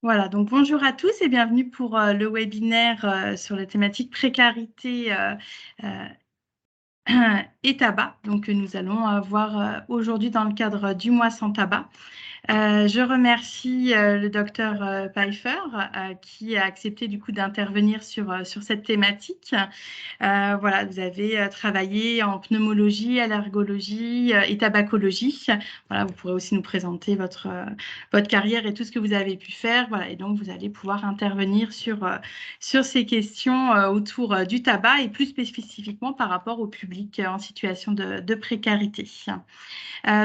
Voilà, donc bonjour à tous et bienvenue pour le webinaire sur la thématique précarité euh, et tabac. Donc, nous allons voir aujourd'hui dans le cadre du mois sans tabac. Je remercie le docteur Pfeiffer qui a accepté du coup d'intervenir sur cette thématique. Voilà, vous avez travaillé en pneumologie, allergologie et tabacologie. Voilà, vous pourrez aussi nous présenter votre carrière et tout ce que vous avez pu faire. Voilà, et donc vous allez pouvoir intervenir sur ces questions autour du tabac et plus spécifiquement par rapport au public en situation de précarité.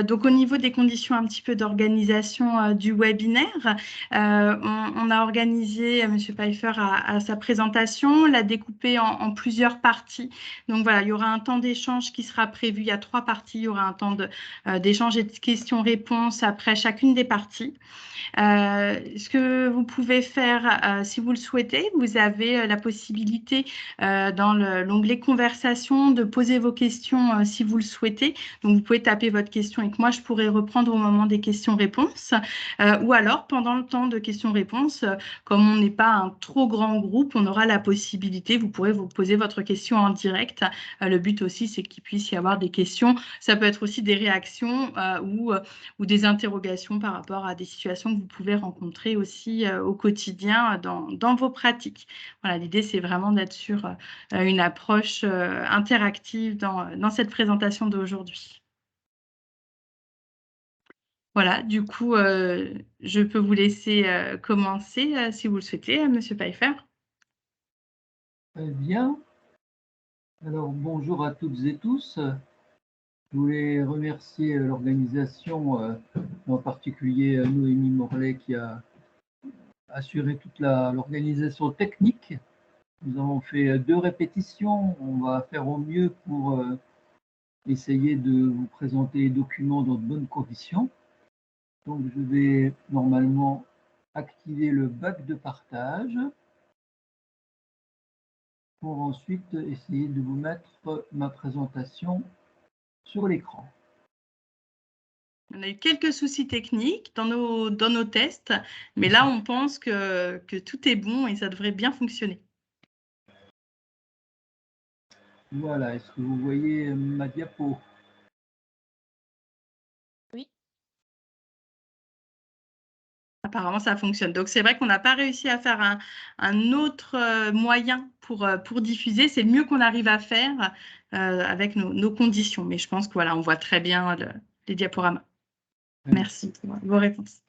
Donc, au niveau des conditions un petit peu d'organisation du webinaire, on a organisé, M. Pfeiffer à sa présentation, l'a découpé en plusieurs parties. Donc, voilà, il y aura un temps d'échange qui sera prévu. Il y a 3 parties. Il y aura un temps d'échange et de questions-réponses après chacune des parties. Ce que vous pouvez faire, si vous le souhaitez, vous avez la possibilité dans l'onglet conversation de poser vos questions si vous le souhaitez. Donc, vous pouvez taper votre question et que moi, je pourrai reprendre au moment des questions-réponses. Ou alors, pendant le temps de questions-réponses, comme on n'est pas un trop grand groupe, on aura la possibilité, vous pourrez vous poser votre question en direct. Le but aussi, c'est qu'il puisse y avoir des questions. Ça peut être aussi des réactions ou des interrogations par rapport à des situations que vous pouvez rencontrer aussi au quotidien dans vos pratiques. Voilà, l'idée, c'est vraiment d'être sur une approche interactive dans cette présentation d'aujourd'hui. Voilà, du coup, je peux vous laisser commencer si vous le souhaitez, Monsieur Pfeiffer. Très bien. Alors, bonjour à toutes et tous. Je voulais remercier l'organisation, en particulier Noémie Morlaix qui a assuré toute l'organisation technique. Nous avons fait 2 répétitions. On va faire au mieux pour essayer de vous présenter les documents dans de bonnes conditions. Donc, je vais normalement activer le bac de partage pour ensuite essayer de vous mettre ma présentation sur l'écran. On a eu quelques soucis techniques dans nos tests, mais là, on pense que tout est bon et ça devrait bien fonctionner. Voilà, est-ce que vous voyez ma diapo? Oui. Apparemment, ça fonctionne. Donc, c'est vrai qu'on n'a pas réussi à faire un autre moyen pour diffuser. C'est le mieux qu'on arrive à faire avec nos conditions. Mais je pense que voilà, on voit très bien les diaporamas. Merci pour vos réponses.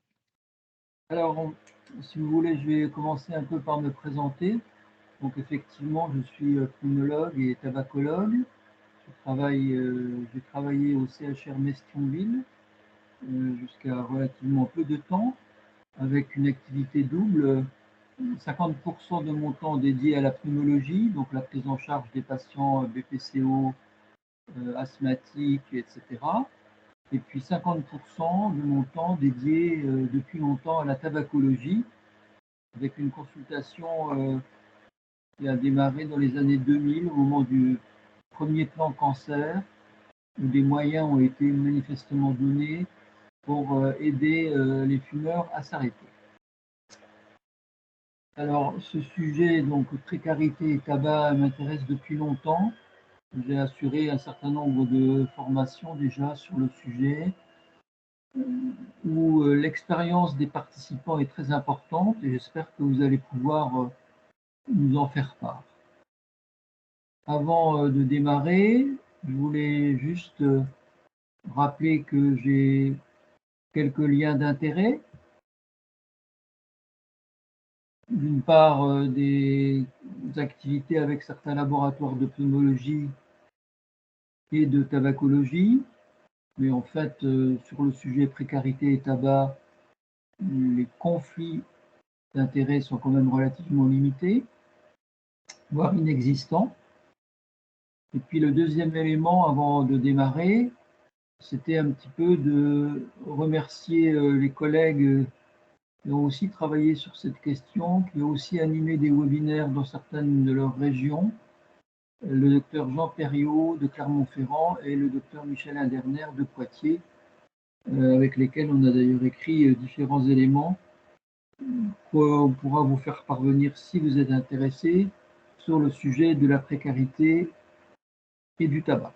Alors, si vous voulez, je vais commencer un peu par me présenter. Donc, effectivement, je suis pneumologue et tabacologue. J'ai travaillé au CHR Mestionville jusqu'à relativement peu de temps, avec une activité double, 50% de mon temps dédié à la pneumologie, donc la prise en charge des patients BPCO, asthmatiques, etc. Et puis 50% de mon temps dédié depuis longtemps à la tabacologie, avec une consultation qui a démarré dans les années 2000, au moment du premier plan cancer, où des moyens ont été manifestement donnés pour aider les fumeurs à s'arrêter. Alors, ce sujet, donc précarité et tabac, m'intéresse depuis longtemps. J'ai assuré un certain nombre de formations déjà sur le sujet, où l'expérience des participants est très importante et j'espère que vous allez pouvoir nous en faire part. Avant de démarrer, je voulais juste rappeler que j'ai quelques liens d'intérêt. D'une part, des activités avec certains laboratoires de pneumologie et de tabacologie, mais en fait, sur le sujet précarité et tabac, les conflits d'intérêts sont quand même relativement limités, voire inexistants. Et puis le deuxième élément avant de démarrer, c'était un petit peu de remercier les collègues qui ont aussi travaillé sur cette question, qui ont aussi animé des webinaires dans certaines de leurs régions, le docteur Jean Perriot de Clermont-Ferrand et le docteur Michel Inderner de Poitiers, avec lesquels on a d'ailleurs écrit différents éléments qu'on pourra vous faire parvenir si vous êtes intéressé sur le sujet de la précarité et du tabac.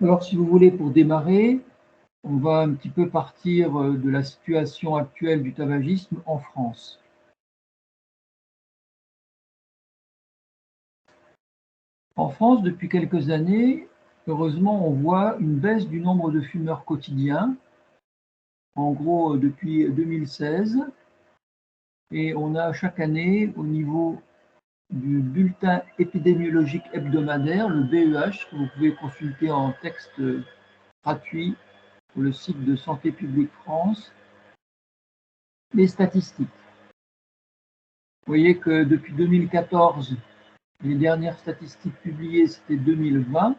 Alors, si vous voulez, pour démarrer, on va un petit peu partir de la situation actuelle du tabagisme en France. En France, depuis quelques années, heureusement, on voit une baisse du nombre de fumeurs quotidiens, en gros depuis 2016, et on a chaque année au niveau du bulletin épidémiologique hebdomadaire, le BEH, que vous pouvez consulter en texte gratuit sur le site de Santé publique France, les statistiques. Vous voyez que depuis 2014, les dernières statistiques publiées, c'était 2020.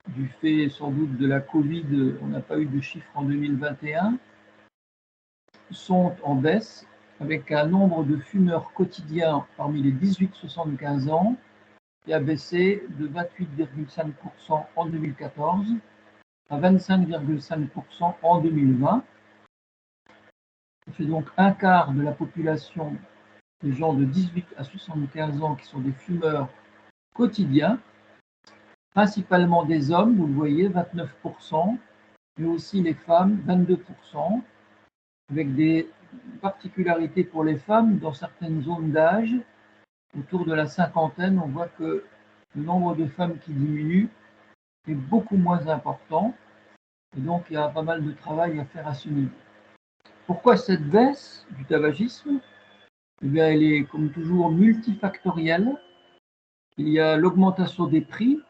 Du fait sans doute de la Covid, on n'a pas eu de chiffres en 2021, sont en baisse avec un nombre de fumeurs quotidiens parmi les 18-75 ans qui a baissé de 28,5% en 2014 à 25,5% en 2020. Ça fait donc un quart de la population des gens de 18 à 75 ans qui sont des fumeurs quotidiens, principalement des hommes, vous le voyez, 29%, mais aussi les femmes, 22%, avec des particularités pour les femmes dans certaines zones d'âge. Autour de la cinquantaine, on voit que le nombre de femmes qui diminue est beaucoup moins important. Et donc, il y a pas mal de travail à faire à ce niveau. Pourquoi cette baisse du tabagisme? Eh bien, elle est, comme toujours, multifactorielle. Il y a l'augmentation des prix.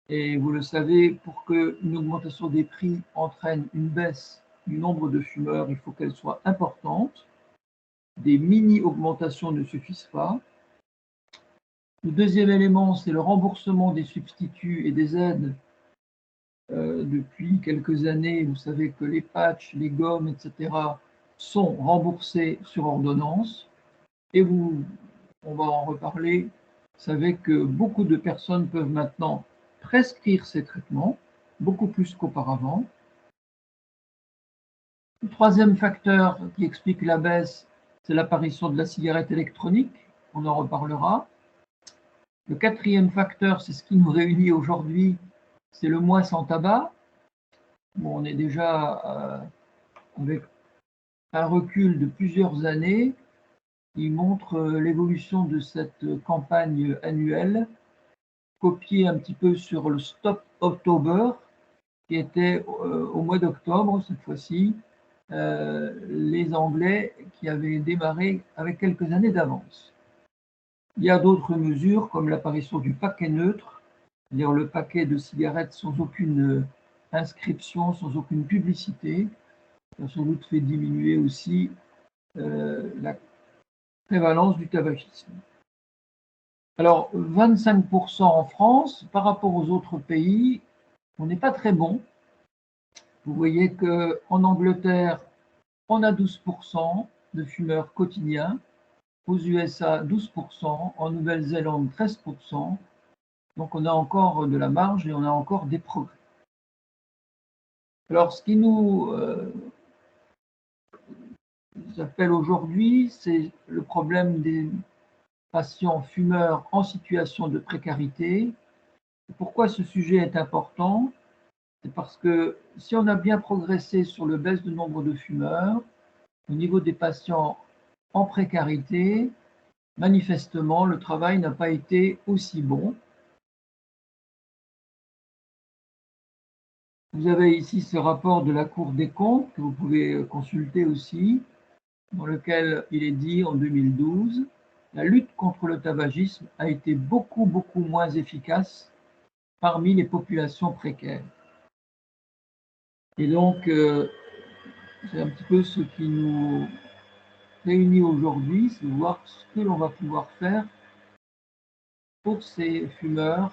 Et vous le savez, pour qu'une augmentation des prix entraîne une baisse du nombre de fumeurs, il faut qu'elle soit importante. Des mini-augmentations ne suffisent pas. Le deuxième élément, c'est le remboursement des substituts et des aides. Depuis quelques années, vous savez que les patchs, les gommes, etc. sont remboursés sur ordonnance. Et vous, on va en reparler, vous savez que beaucoup de personnes peuvent maintenant prescrire ces traitements, beaucoup plus qu'auparavant. Le troisième facteur qui explique la baisse, c'est l'apparition de la cigarette électronique. On en reparlera. Le quatrième facteur, c'est ce qui nous réunit aujourd'hui, c'est le mois sans tabac. Bon, on est déjà avec un recul de plusieurs années qui montre l'évolution de cette campagne annuelle, copiée un petit peu sur le Stop October, qui était au mois d'octobre cette fois-ci, les Anglais qui avaient démarré avec quelques années d'avance. Il y a d'autres mesures comme l'apparition du paquet neutre, c'est-à-dire le paquet de cigarettes sans aucune inscription, sans aucune publicité. Ça a sans doute fait diminuer aussi la prévalence du tabagisme. Alors, 25% en France, par rapport aux autres pays, on n'est pas très bon. Vous voyez qu'en Angleterre, on a 12% de fumeurs quotidiens, aux USA 12%, en Nouvelle-Zélande 13%. Donc on a encore de la marge et on a encore des progrès. Alors ce qui nous appelle aujourd'hui, c'est le problème des patients fumeurs en situation de précarité. Pourquoi ce sujet est important? C'est parce que si on a bien progressé sur le baisse du nombre de fumeurs, au niveau des patients en précarité, manifestement, le travail n'a pas été aussi bon. Vous avez ici ce rapport de la Cour des comptes que vous pouvez consulter aussi, dans lequel il est dit en 2012, la lutte contre le tabagisme a été beaucoup moins efficace parmi les populations précaires. Et donc, c'est un petit peu ce qui nous réunit aujourd'hui, c'est voir ce que l'on va pouvoir faire pour ces fumeurs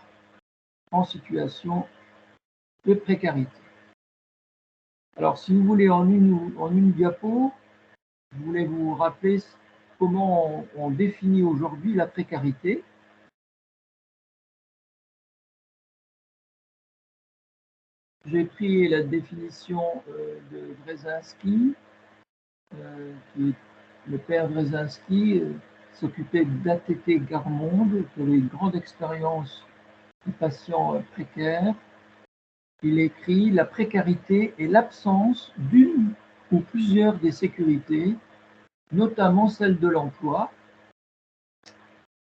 en situation de précarité. Alors, si vous voulez, en une diapo, je voulais vous rappeler comment on définit aujourd'hui la précarité. J'ai pris la définition de Brzezinski, qui est le père Brzezinski s'occupait d'ATT Garmonde, qui avait une grande expérience de patients précaires. Il écrit « La précarité est l'absence d'une ou plusieurs des sécurités, notamment celle de l'emploi. »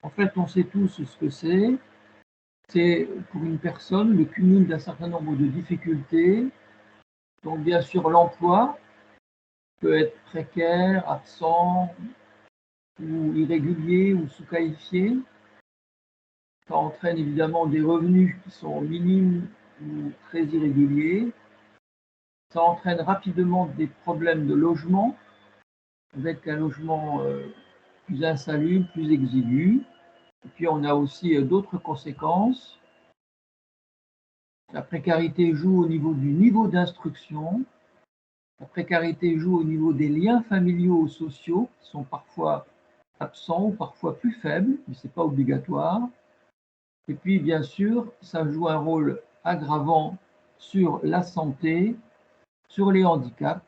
En fait, on sait tous ce que c'est. C'est pour une personne le cumul d'un certain nombre de difficultés. Donc bien sûr, l'emploi peut être précaire, absent, ou irrégulier, ou sous-qualifié. Ça entraîne évidemment des revenus qui sont minimes ou très irréguliers. Ça entraîne rapidement des problèmes de logement, avec un logement plus insalubre, plus exigu. Et puis on a aussi d'autres conséquences. La précarité joue au niveau du niveau d'instruction. La précarité joue au niveau des liens familiaux ou sociaux, qui sont parfois absents ou parfois plus faibles, mais ce n'est pas obligatoire. Et puis, bien sûr, ça joue un rôle aggravant sur la santé, sur les handicaps.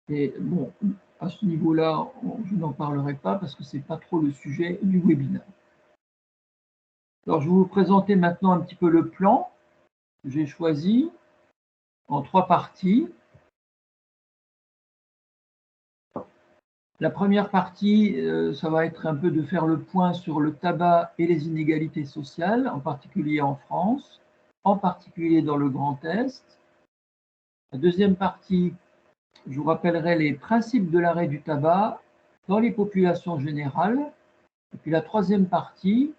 Et bon, à ce niveau-là, je n'en parlerai pas parce que ce n'est pas trop le sujet du webinaire. Alors, je vais vous présenter maintenant un petit peu le plan que j'ai choisi en 3 parties. La première partie, ça va être un peu de faire le point sur le tabac et les inégalités sociales, en particulier en France, en particulier dans le Grand Est. La deuxième partie, je vous rappellerai les principes de l'arrêt du tabac dans les populations générales. Et puis la troisième partie,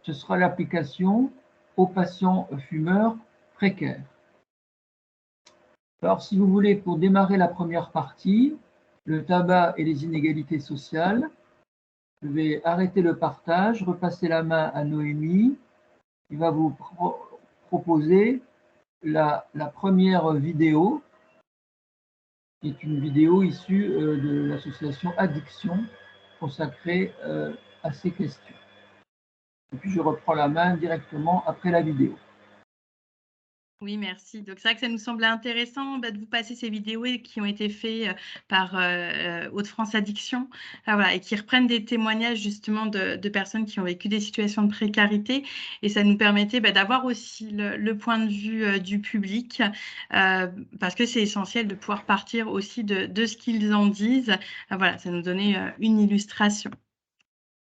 ce sera l'application aux patients fumeurs précaires. Alors, si vous voulez, pour démarrer la première partie, le tabac et les inégalités sociales, je vais arrêter le partage, repasser la main à Noémie. Il va vous proposer la première vidéo, qui est une vidéo issue de l'association Addiction, consacrée à ces questions. Et puis je reprends la main directement après la vidéo. Oui, merci. Donc, c'est vrai que ça nous semblait intéressant de vous passer ces vidéos qui ont été faites par Hauts-de-France Addiction, voilà, et qui reprennent des témoignages justement de personnes qui ont vécu des situations de précarité. Et ça nous permettait d'avoir aussi le point de vue du public, parce que c'est essentiel de pouvoir partir aussi de ce qu'ils en disent. Voilà, ça nous donnait une illustration.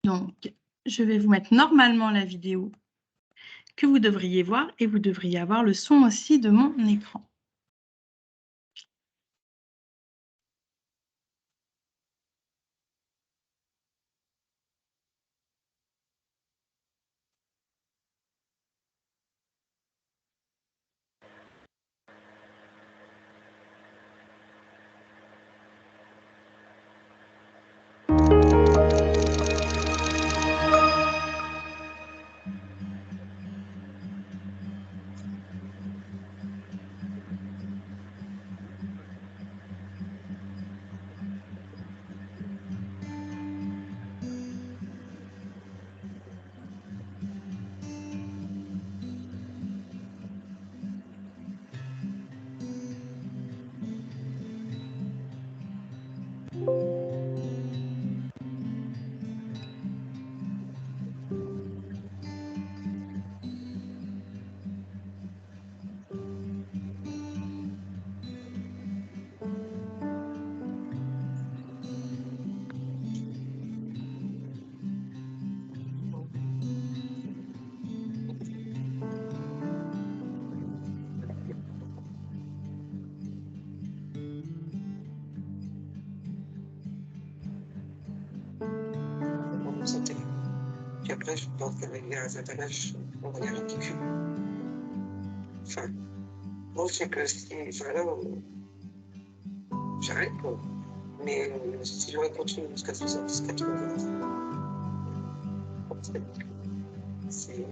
Donc, je vais vous mettre normalement la vidéo que vous devriez voir et vous devriez avoir le son aussi de mon écran. Puis après, je pense qu'avec un certain âge, on va y aller ridicule. Enfin, moi, je sais que si, enfin là, j'arrête, quoi. Mais si j'aurais continué jusqu'à 70, 80, c'est.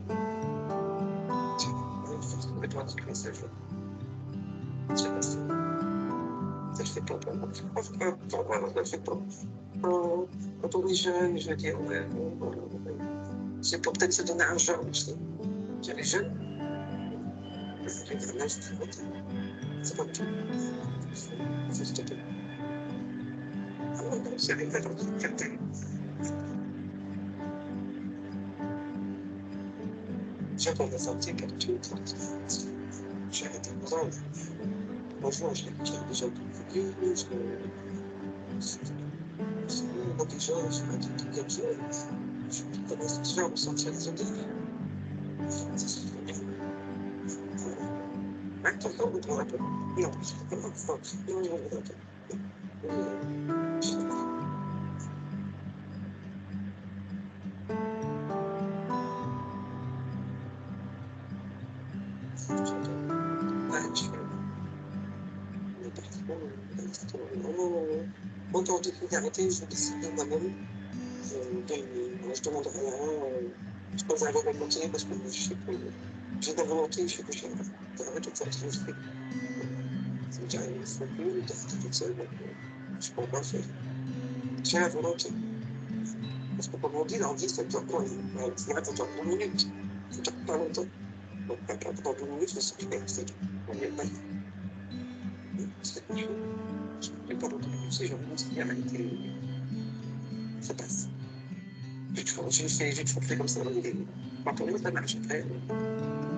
Il faut complètement ridicule, ça, je sais pas ça. Ça, je fais pas pour moi. Enfin, moi, je le fais pas. Quand on est jeune, je veux dire, c'est pour peut-être se donner un genre, tu sais. Quand les jeunes, les grands âges, c'est pas tout. C'est stoppé. C'est avec la tendance captée. J'attends la sortie capture. J'ai arrêté de besoin. Bonjour, je l'ai déjà publié. Déjà, je vais dire comme ça. Je commence déjà à me sentir désolé. Maintenant, on prend un peu. Non, c'est pas grave. Non, non, non. Bon, quand on d'arrêter, je vais décider moi-même. Je demande rien. Je peux avoir la continuer parce que je sais que j'ai de la volonté, je sais que j'arrête de faire ce que je fais. Ça me dit rien, il faut plus, d'arrêter toute seule, donc je peux pas faire. J'ai la volonté. Parce que comme on dit, l'envie, ça dure quoi? Ça dure 2 minutes. Ça dure pas longtemps. Donc, dans 2 minutes, je sais que c'est tout. On n'est pas. C'est quelque chose. Je ne peux pas beaucoup plus, je remonte la réalité. Ça passe. J'ai toujours fait comme ça. Quand on est, ça marche. Après,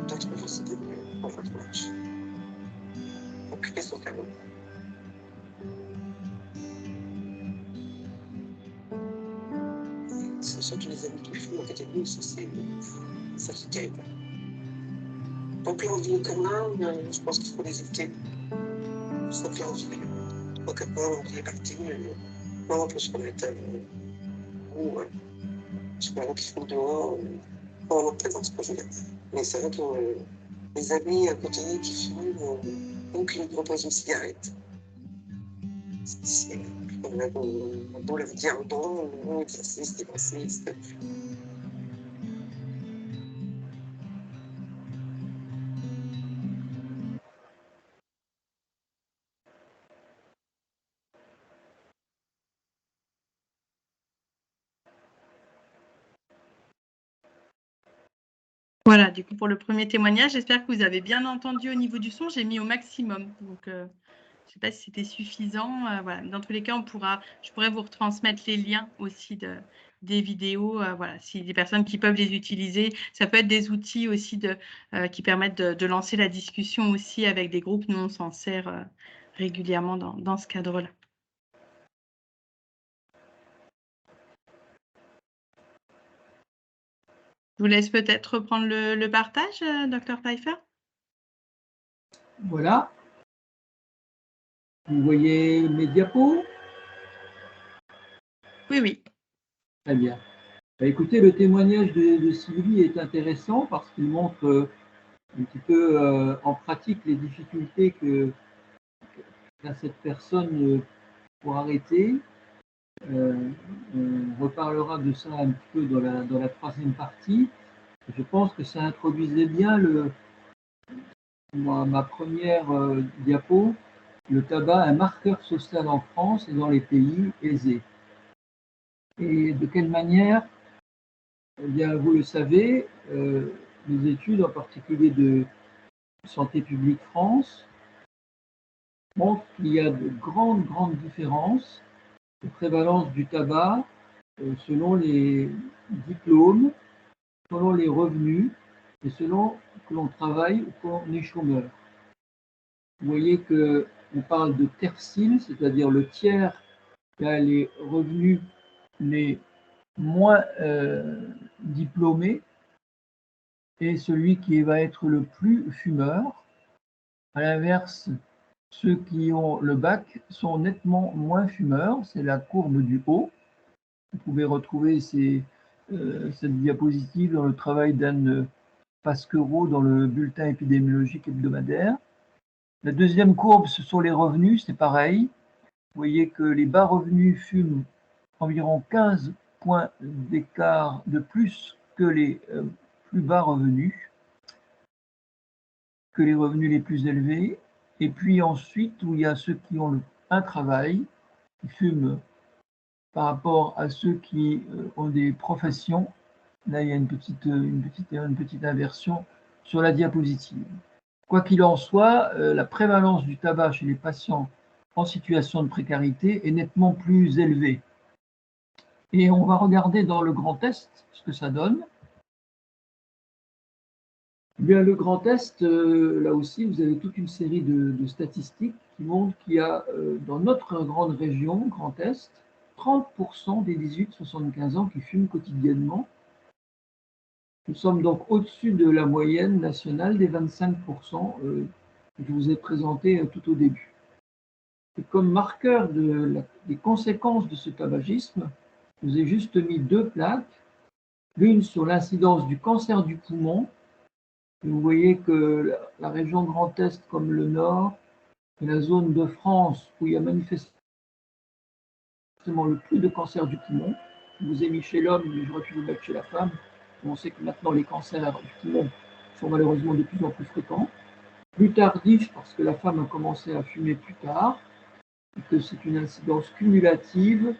d'autres jours, c'est pas ça marche. Occuper son cadeau. C'est surtout les amis qui font à côté de nous, c'est ça qui est terrible. Donc l'envie qu'on a, je pense qu'il faut les éviter. Sauf l'envie. Donc après, l'envie est partie, on peut se remettre ou je sais pas, qui font dehors, on représente ce que je veux dire. Mais c'est vrai que les amis à côté qui fument, ou qui nous proposent une cigarette, on a beau leur dire non, exercice, dégressiste. Voilà, du coup, pour le premier témoignage, j'espère que vous avez bien entendu au niveau du son. J'ai mis au maximum. Donc, je ne sais pas si c'était suffisant. Voilà. Dans tous les cas, je pourrais vous retransmettre les liens aussi des vidéos. Voilà, si des personnes qui peuvent les utiliser, ça peut être des outils aussi qui permettent de lancer la discussion aussi avec des groupes. Nous, on s'en sert régulièrement dans ce cadre-là. Je vous laisse peut-être reprendre le partage, Dr Pfeiffer. Voilà. Vous voyez mes diapos? Oui, oui. Très bien. Bah, écoutez, le témoignage de Sylvie est intéressant parce qu'il montre un petit peu en pratique les difficultés qu'a cette personne pour arrêter. On reparlera de ça un petit peu dans la troisième partie. Je pense que ça introduisait bien ma première diapo, le tabac, un marqueur social en France et dans les pays aisés. Et de quelle manière? Eh bien, vous le savez, les études, en particulier de Santé publique France, montrent qu'il y a de grandes différences de prévalence du tabac selon les diplômes, selon les revenus et selon que l'on travaille ou qu'on est chômeur. Vous voyez qu'on parle de tercile, c'est-à-dire le tiers qui a les revenus les moins diplômés et celui qui va être le plus fumeur. À l'inverse, ceux qui ont le bac sont nettement moins fumeurs, c'est la courbe du haut. Vous pouvez retrouver cette diapositive dans le travail d'Anne Pasquereau dans le bulletin épidémiologique hebdomadaire. La deuxième courbe, ce sont les revenus, c'est pareil. Vous voyez que les bas revenus fument environ 15 points d'écart de plus que les plus bas revenus, que les revenus les plus élevés. Et puis ensuite, où il y a ceux qui ont un travail, qui fument par rapport à ceux qui ont des professions. Là, il y a une petite inversion sur la diapositive. Quoi qu'il en soit, la prévalence du tabac chez les patients en situation de précarité est nettement plus élevé. Et on va regarder dans le Grand Est ce que ça donne. Bien, le Grand Est, là aussi, vous avez toute une série de statistiques qui montrent qu'il y a, dans notre grande région, Grand Est, 30% des 18-75 ans qui fument quotidiennement. Nous sommes donc au-dessus de la moyenne nationale des 25% que je vous ai présenté tout au début. Et comme marqueur des conséquences de ce tabagisme, je vous ai juste mis deux plaques, l'une sur l'incidence du cancer du poumon. Vous voyez que la région Grand Est comme le Nord est la zone de France où il y a manifestement le plus de cancer du poumon. Je vous ai mis chez l'homme, mais j'aurais pu vous mettre chez la femme. On sait que maintenant les cancers du poumon sont malheureusement de plus en plus fréquents. Plus tardif parce que la femme a commencé à fumer plus tard et que c'est une incidence cumulative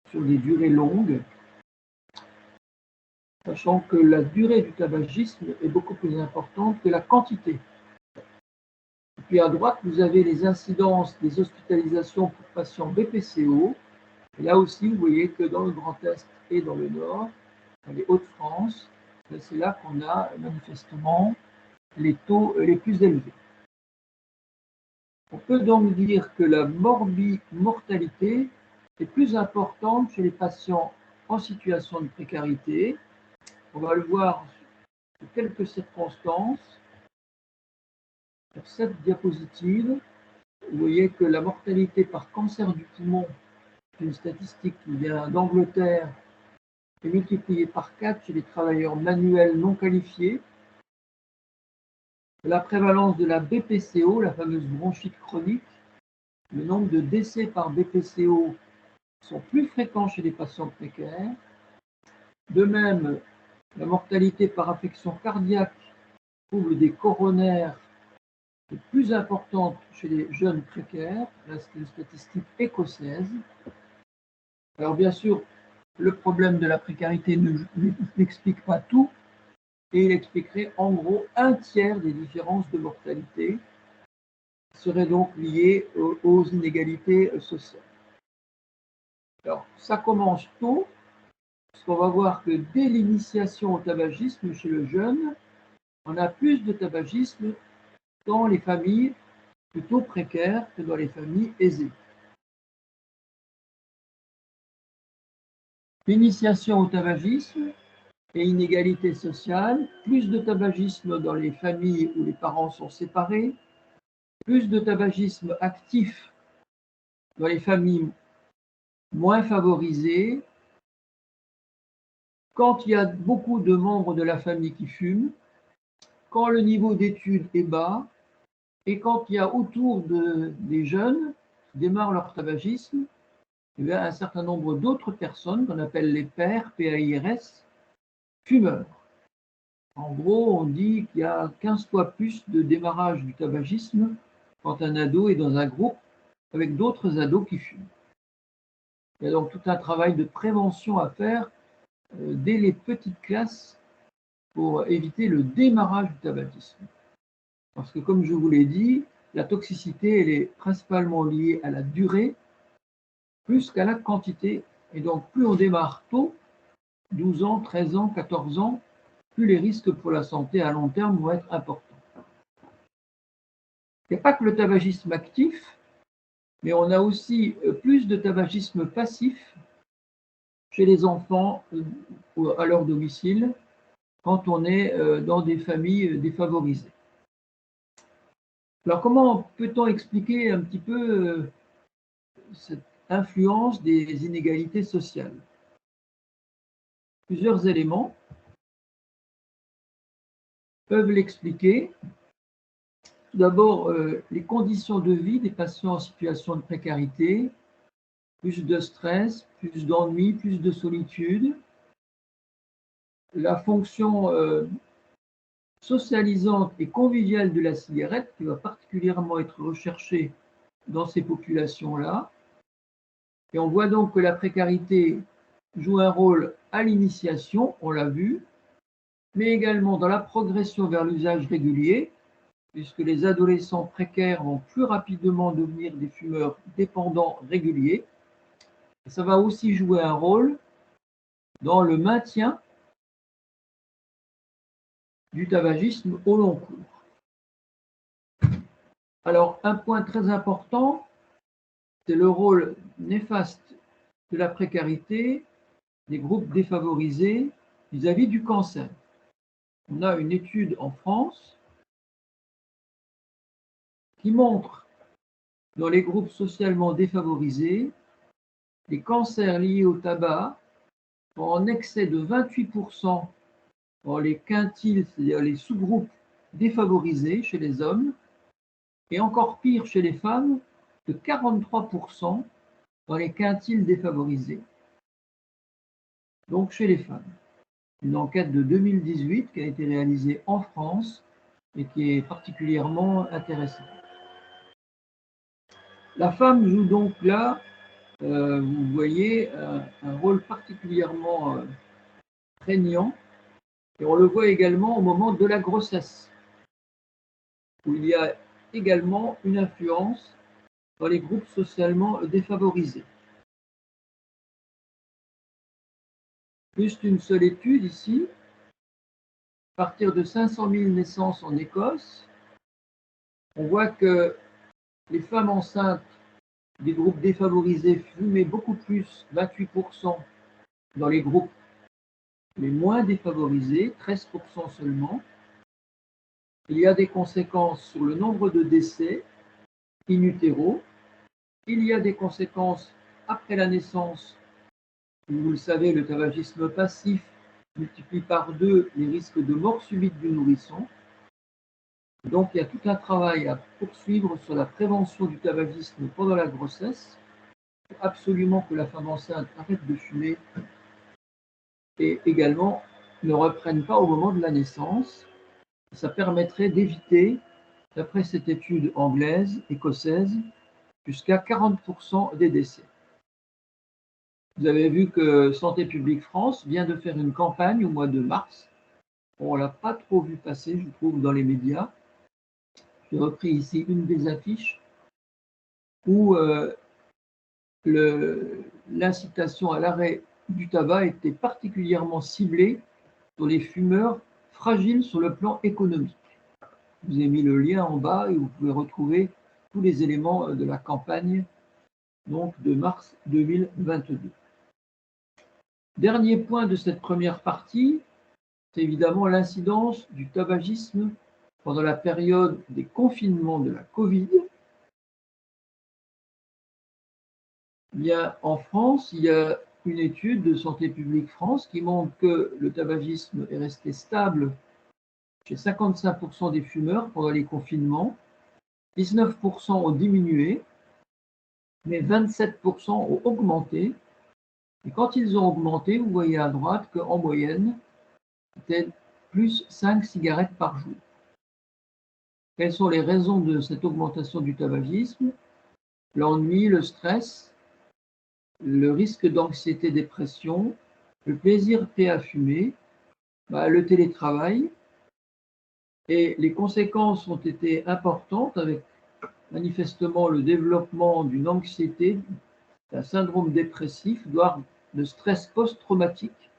sur des durées longues, sachant que la durée du tabagisme est beaucoup plus importante que la quantité. Et puis à droite, vous avez les incidences des hospitalisations pour patients BPCO. Et là aussi, vous voyez que dans le Grand Est et dans le Nord, dans les Hauts-de-France, c'est là qu'on a manifestement les taux les plus élevés. On peut donc dire que la mortalité est plus importante chez les patients en situation de précarité. On va le voir sur quelques circonstances. Sur cette diapositive, vous voyez que la mortalité par cancer du poumon, une statistique qui vient d'Angleterre, est multipliée par 4 chez les travailleurs manuels non qualifiés. La prévalence de la BPCO, la fameuse bronchite chronique, le nombre de décès par BPCO sont plus fréquents chez les patients précaires. De même, la mortalité par affection cardiaque, trouble des coronaires, est plus importante chez les jeunes précaires. Là, c'est une statistique écossaise. Alors, bien sûr, le problème de la précarité n'explique pas tout, et il expliquerait en gros un tiers des différences de mortalité qui seraient donc liées aux inégalités sociales. Alors, ça commence tôt, parce qu'on va voir que dès l'initiation au tabagisme chez le jeune, on a plus de tabagisme dans les familles plutôt précaires que dans les familles aisées. L'initiation au tabagisme et inégalité sociale, plus de tabagisme dans les familles où les parents sont séparés, plus de tabagisme actif dans les familles moins favorisées, quand il y a beaucoup de membres de la famille qui fument, quand le niveau d'études est bas, et quand il y a autour des jeunes qui démarrent leur tabagisme, il y a un certain nombre d'autres personnes qu'on appelle les pairs, PAIRS, fumeurs. En gros, on dit qu'il y a 15 fois plus de démarrage du tabagisme quand un ado est dans un groupe avec d'autres ados qui fument. Il y a donc tout un travail de prévention à faire dès les petites classes pour éviter le démarrage du tabagisme. Parce que, comme je vous l'ai dit, la toxicité, elle est principalement liée à la durée plus qu'à la quantité. Et donc, plus on démarre tôt, 12 ans, 13 ans, 14 ans, plus les risques pour la santé à long terme vont être importants. Il n'y a pas que le tabagisme actif, mais on a aussi plus de tabagisme passif chez les enfants à leur domicile quand on est dans des familles défavorisées. Alors, comment peut-on expliquer un petit peu cette influence des inégalités sociales? Plusieurs éléments peuvent l'expliquer. Tout d'abord, les conditions de vie des patients en situation de précarité, plus de stress, plus d'ennui, plus de solitude. La fonction socialisante et conviviale de la cigarette qui va particulièrement être recherchée dans ces populations-là. Et on voit donc que la précarité joue un rôle à l'initiation, on l'a vu, mais également dans la progression vers l'usage régulier, puisque les adolescents précaires vont plus rapidement devenir des fumeurs dépendants réguliers. Et ça va aussi jouer un rôle dans le maintien du tabagisme au long cours. Alors, un point très important, c'est le rôle néfaste de la précarité des groupes défavorisés vis-à-vis du cancer. On a une étude en France qui montre dans les groupes socialement défavorisés, les cancers liés au tabac sont en excès de 28% dans les quintiles, c'est-à-dire les sous-groupes défavorisés chez les hommes, et encore pire chez les femmes, de 43% dans les quintiles défavorisés. Donc chez les femmes. Une enquête de 2018 qui a été réalisée en France et qui est particulièrement intéressante. La femme joue donc là, vous voyez, un rôle particulièrement prégnant, et on le voit également au moment de la grossesse, où il y a également une influence dans les groupes socialement défavorisés. Plus qu'une seule étude ici, à partir de 500 000 naissances en Écosse, on voit que les femmes enceintes des groupes défavorisés fumaient beaucoup plus, 28%, dans les groupes les moins défavorisés, 13% seulement. Il y a des conséquences sur le nombre de décès in utero. Il y a des conséquences après la naissance. Vous le savez, le tabagisme passif multiplie par 2 les risques de mort subite du nourrisson. Donc, il y a tout un travail à poursuivre sur la prévention du tabagisme pendant la grossesse. Il faut absolument que la femme enceinte arrête de fumer et également ne reprenne pas au moment de la naissance. Ça permettrait d'éviter, d'après cette étude anglaise, écossaise, jusqu'à 40% des décès. Vous avez vu que Santé publique France vient de faire une campagne au mois de mars. On ne l'a pas trop vu passer, je trouve, dans les médias. J'ai repris ici une des affiches où l'incitation à l'arrêt du tabac était particulièrement ciblée sur les fumeurs fragiles sur le plan économique. Je vous ai mis le lien en bas et vous pouvez retrouver tous les éléments de la campagne donc de mars 2022. Dernier point de cette première partie, c'est évidemment l'incidence du tabagisme pendant la période des confinements de la Covid. En France, il y a une étude de Santé publique France qui montre que le tabagisme est resté stable chez 55% des fumeurs pendant les confinements, 19% ont diminué, mais 27% ont augmenté. Et quand ils ont augmenté, vous voyez à droite qu'en moyenne, c'était plus 5 cigarettes par jour. Quelles sont les raisons de cette augmentation du tabagisme? L'ennui, le stress, le risque d'anxiété-dépression, le plaisir pris à fumer, le télétravail. Et les conséquences ont été importantes avec manifestement le développement d'une anxiété, d'un syndrome dépressif, voire de stress post-traumatique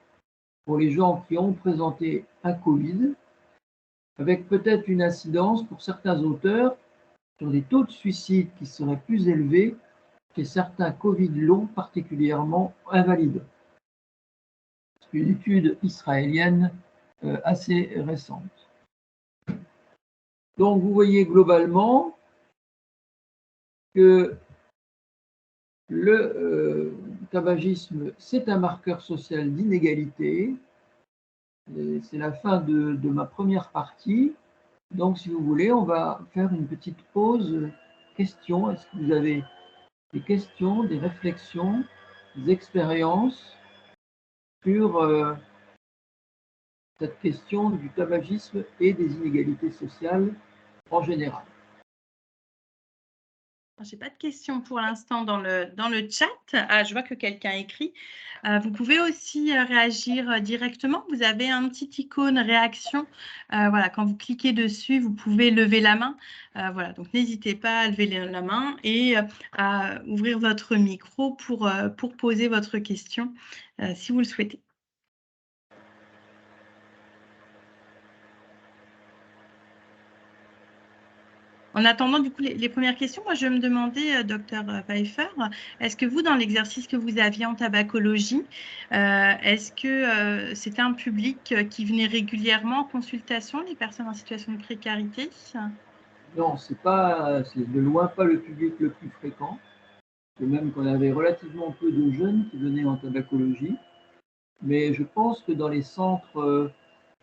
pour les gens qui ont présenté un Covid, avec peut-être une incidence pour certains auteurs sur des taux de suicide qui seraient plus élevés chez certains Covid longs particulièrement invalides. C'est une étude israélienne assez récente. Donc vous voyez globalement que le tabagisme, c'est un marqueur social d'inégalité. C'est la fin de ma première partie. Donc, si vous voulez, on va faire une petite pause questions. Est-ce que vous avez des questions, des réflexions, des expériences sur cette question du tabagisme et des inégalités sociales en général? Je n'ai pas de questions pour l'instant dans le chat. Ah, je vois que quelqu'un écrit. Vous pouvez aussi réagir directement. Vous avez un petit icône réaction. Voilà, quand vous cliquez dessus, vous pouvez lever la main. Voilà, donc n'hésitez pas à lever la main et à ouvrir votre micro pour poser votre question si vous le souhaitez. En attendant, du coup, les premières questions, moi, je me demandais, docteur Pfeiffer, est-ce que vous, dans l'exercice que vous aviez en tabacologie, est-ce que c'était un public qui venait régulièrement en consultation, les personnes en situation de précarité? Non, c'est de loin pas le public le plus fréquent. C'est même qu'on avait relativement peu de jeunes qui venaient en tabacologie. Mais je pense que dans les centres,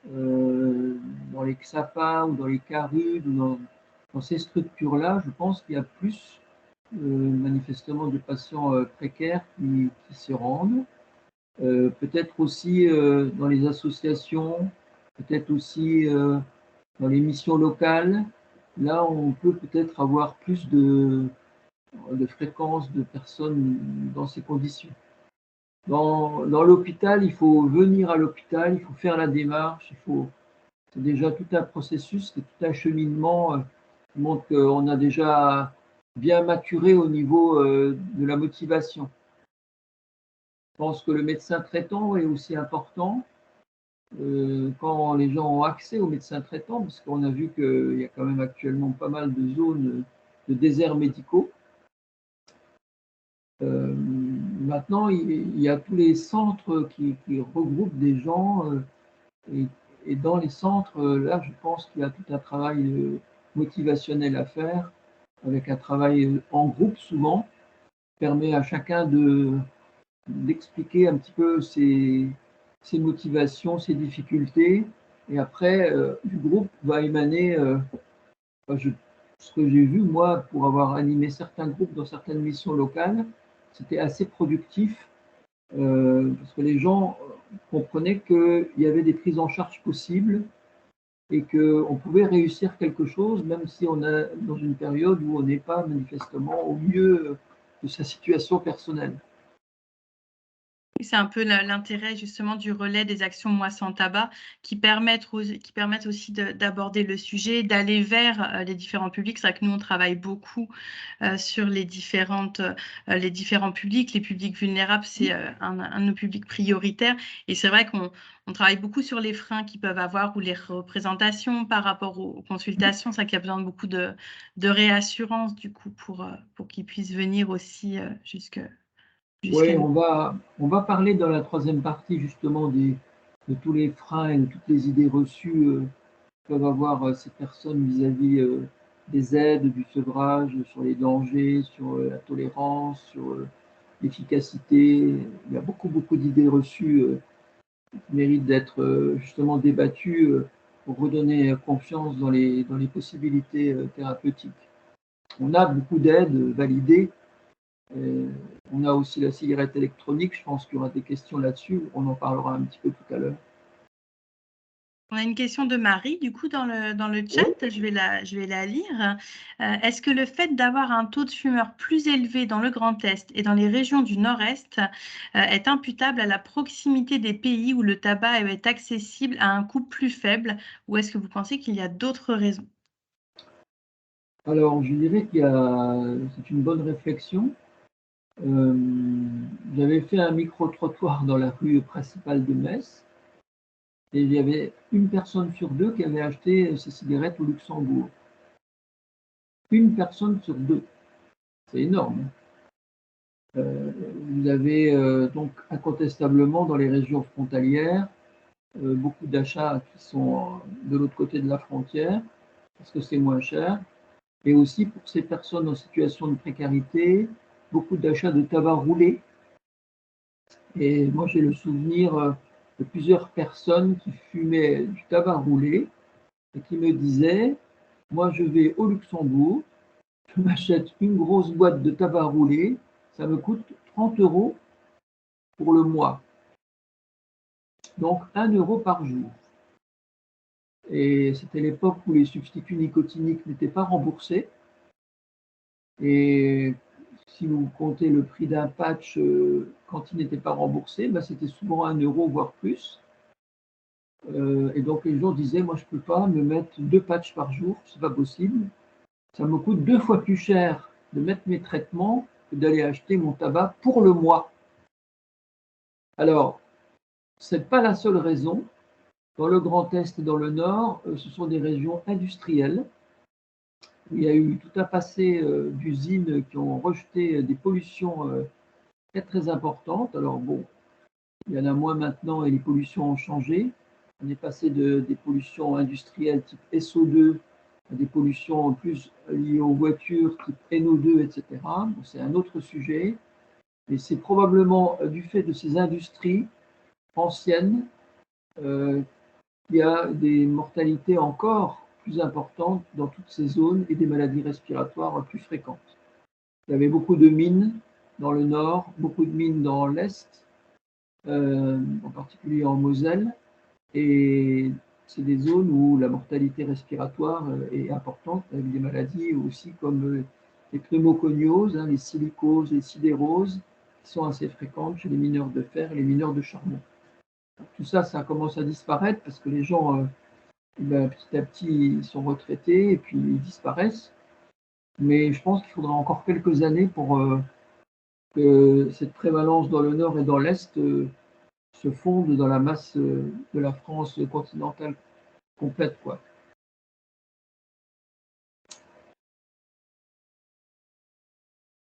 dans les XAPA ou dans les CARUD ou dans ces structures-là, je pense qu'il y a plus manifestement de patients précaires qui se rendent. Peut-être aussi dans les associations, peut-être aussi dans les missions locales. Là, on peut peut-être avoir plus de fréquence de personnes dans ces conditions. Dans l'hôpital, il faut venir à l'hôpital, il faut faire la démarche, c'est déjà tout un processus, c'est tout un cheminement qui montre qu'on a déjà bien maturé au niveau de la motivation. Je pense que le médecin traitant est aussi important quand les gens ont accès au médecin traitant, parce qu'on a vu qu'il y a quand même actuellement pas mal de zones de déserts médicaux. Maintenant, il y a tous les centres qui regroupent des gens et dans les centres, là, je pense qu'il y a tout un travail motivationnel à faire, avec un travail en groupe souvent, qui permet à chacun d'expliquer un petit peu ses motivations, ses difficultés, et après, du groupe va émaner, ce que j'ai vu, moi, pour avoir animé certains groupes dans certaines missions locales, c'était assez productif parce que les gens comprenaient qu'il y avait des prises en charge possibles et qu'on pouvait réussir quelque chose, même si on est dans une période où on n'est pas manifestement au mieux de sa situation personnelle. C'est un peu l'intérêt justement du relais des actions Moi sans tabac qui permettent aussi d'aborder le sujet, d'aller vers les différents publics. C'est vrai que nous, on travaille beaucoup sur les différents publics. Les publics vulnérables, c'est un de nos publics prioritaires. Et c'est vrai qu'on travaille beaucoup sur les freins qu'ils peuvent avoir ou les représentations par rapport aux consultations. C'est vrai qu'il y a besoin de beaucoup de réassurance du coup pour qu'ils puissent venir aussi jusqu'à Oui, nous. on va parler dans la troisième partie justement de tous les freins et de toutes les idées reçues que peuvent avoir ces personnes vis-à-vis des aides, du sevrage, sur les dangers, sur la tolérance, sur l'efficacité. Il y a beaucoup d'idées reçues qui méritent d'être justement débattues pour redonner confiance dans les possibilités thérapeutiques. On a beaucoup d'aides validées. On a aussi la cigarette électronique, je pense qu'il y aura des questions là-dessus, on en parlera un petit peu tout à l'heure. On a une question de Marie, du coup, dans le chat, je vais la lire. Est-ce que le fait d'avoir un taux de fumeurs plus élevé dans le Grand Est et dans les régions du Nord-Est est imputable à la proximité des pays où le tabac est accessible à un coût plus faible, ou est-ce que vous pensez qu'il y a d'autres raisons? Alors, je dirais c'est une bonne réflexion. J'avais fait un micro-trottoir dans la rue principale de Metz et il y avait une personne sur deux qui avait acheté ses cigarettes au Luxembourg. Une personne sur deux, c'est énorme. Vous avez donc incontestablement dans les régions frontalières beaucoup d'achats qui sont de l'autre côté de la frontière parce que c'est moins cher. Et aussi pour ces personnes en situation de précarité, beaucoup d'achats de tabac roulé. Et moi, j'ai le souvenir de plusieurs personnes qui fumaient du tabac roulé et qui me disaient, moi, je vais au Luxembourg, je m'achète une grosse boîte de tabac roulé, ça me coûte 30 € pour le mois. Donc 1 € par jour. Et c'était l'époque où les substituts nicotiniques n'étaient pas remboursés. Et si vous comptez le prix d'un patch quand il n'était pas remboursé, ben, c'était souvent 1 euro, voire plus. Et donc les gens disaient, moi je ne peux pas me mettre 2 patchs par jour, c'est pas possible. Ça me coûte 2 fois plus cher de mettre mes traitements que d'aller acheter mon tabac pour le mois. Alors, ce n'est pas la seule raison. Dans le Grand Est et dans le Nord, ce sont des régions industrielles. Il y a eu tout un passé d'usines qui ont rejeté des pollutions très très importantes. Alors bon, il y en a moins maintenant et les pollutions ont changé. On est passé des pollutions industrielles type SO2 à des pollutions plus liées aux voitures type NO2, etc. Bon, c'est un autre sujet. Et c'est probablement du fait de ces industries anciennes qu'il y a des mortalités encore plus importantes dans toutes ces zones et des maladies respiratoires plus fréquentes. Il y avait beaucoup de mines dans le nord, beaucoup de mines dans l'est, en particulier en Moselle, et c'est des zones où la mortalité respiratoire est importante, avec des maladies aussi comme les pneumoconioses, les silicoses, les sidéroses, qui sont assez fréquentes chez les mineurs de fer et les mineurs de charbon. Tout ça, ça commence à disparaître parce que les gens, petit à petit, ils sont retraités et puis ils disparaissent. Mais je pense qu'il faudra encore quelques années pour que cette prévalence dans le nord et dans l'est se fonde dans la masse de la France continentale complète, quoi.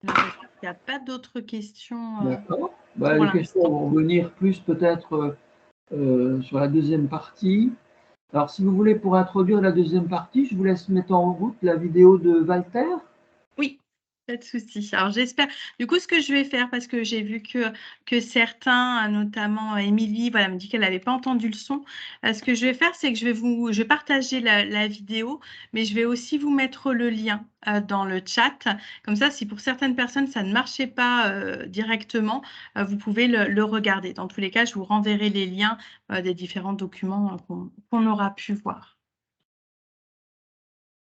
Il n'y a pas d'autres questions. D'accord. Les questions vont venir plus peut-être sur la deuxième partie. Alors, si vous voulez, pour introduire la deuxième partie, je vous laisse mettre en route la vidéo de Walter. Oui, pas de souci. Alors, j'espère. Du coup, ce que je vais faire, parce que j'ai vu que certains, notamment Émilie, voilà, me dit qu'elle n'avait pas entendu le son. Ce que je vais faire, c'est que je vais partager la vidéo, mais je vais aussi vous mettre le lien dans le chat. Comme ça, si pour certaines personnes, ça ne marchait pas directement, vous pouvez le regarder. Dans tous les cas, je vous renverrai les liens des différents documents qu'on aura pu voir.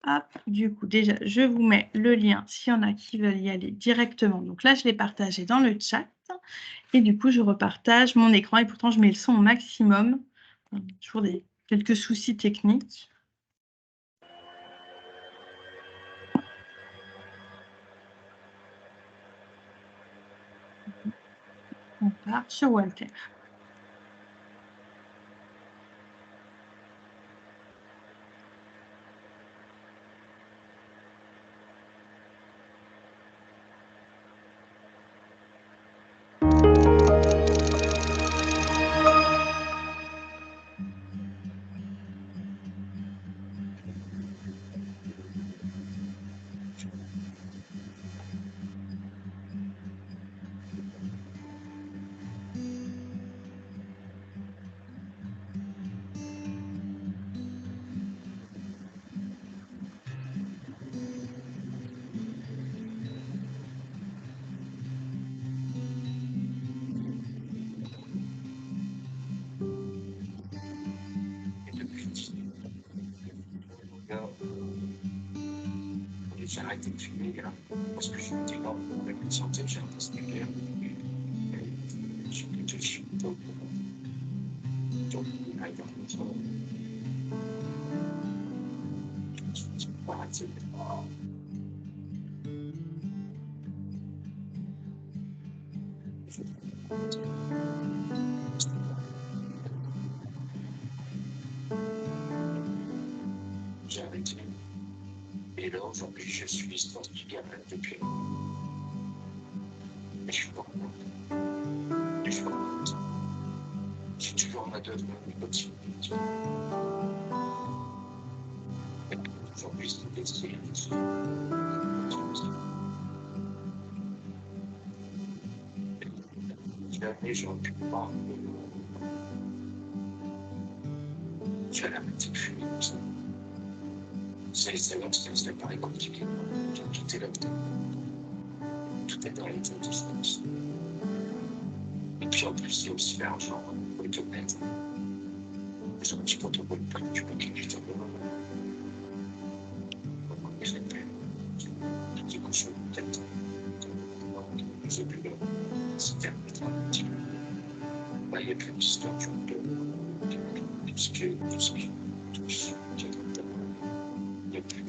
Hop, du coup, déjà, je vous mets le lien s'il y en a qui veulent y aller directement. Donc là, je l'ai partagé dans le chat. Et du coup, je repartage mon écran. Et pourtant, je mets le son au maximum. Toujours quelques soucis techniques. On part sur Walter. J'ai arrêté de fumer là, parce que je suis là, avec une santé, j'ai un test nucléaire. Je suis plutôt chiant. Donc, il arrive à me dire, je peux pas arrêter. J'ai arrêté. Et là, aujourd'hui, je suis sportif depuis. Mais je suis pas content. Mais je suis pas content. J'ai toujours ma dose de nicotine. Aujourd'hui, c'est décidé. Jamais j'aurais pu voir. J'ai la petite de fumer comme ça. C'est là que ça paraît compliqué. Tout est là. Tout est dans les têtes de France. Et puis en plus, il y a aussi l'argent, il faut être honnête. Les gens qui comptent au prix, tu peux cliquer sur le moment. Je l'ai fait. Du coup, je c'était un petit peu. Bah, il n'y a plus d'histoire de tout ce qui est. Il n'y a plus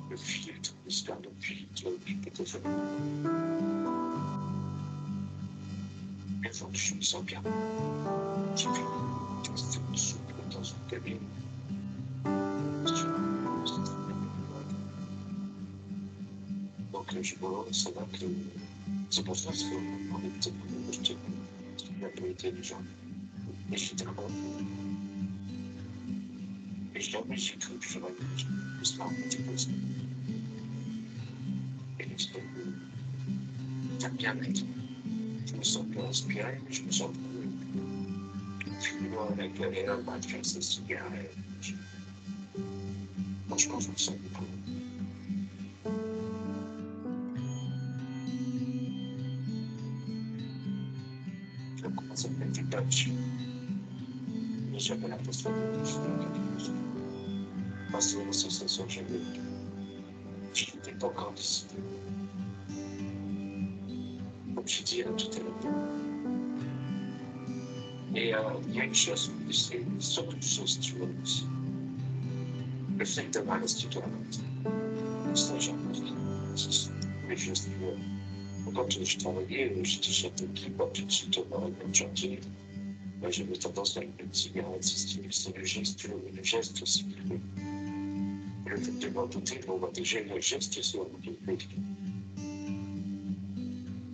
le filtre, l'histoire depuis peut-être. Mais je me sens bien. J'ai fait une soupe dans une cabine. Donc je vois, ça va que c'est pour ça qu'on est peut-être un peu intelligent. Et j'étais là-bas. Et je dormais, j'ai cru que j'aurais pu se faire un petit peu ça. Et j'étais bien mec. Je me sens plus inspiré, mais je me sens plus loin avec un match, ses cigarettes. Franchement, je me sens beaucoup. Je commence à me mettre pas dessus. Mais j'avais l'impression que je faisais quelque chose. Parce que la sensation que j'avais, je n'étais pas encore décidé. Comme je dis tout à l'heure. Et il y a une chose, c'est surtout une chose, tu vois, aussi. Le fait d'avoir rester toi ça, j'ai appris. Mais je sais quand je travaillais, j'étais chef d'équipe, tout de suite, on aurait comme chantier. Moi, j'avais tendance à une cigarette, c'est le geste aussi. Le fait de m'en douter, bon, bah, déjà, le geste, c'est un peu.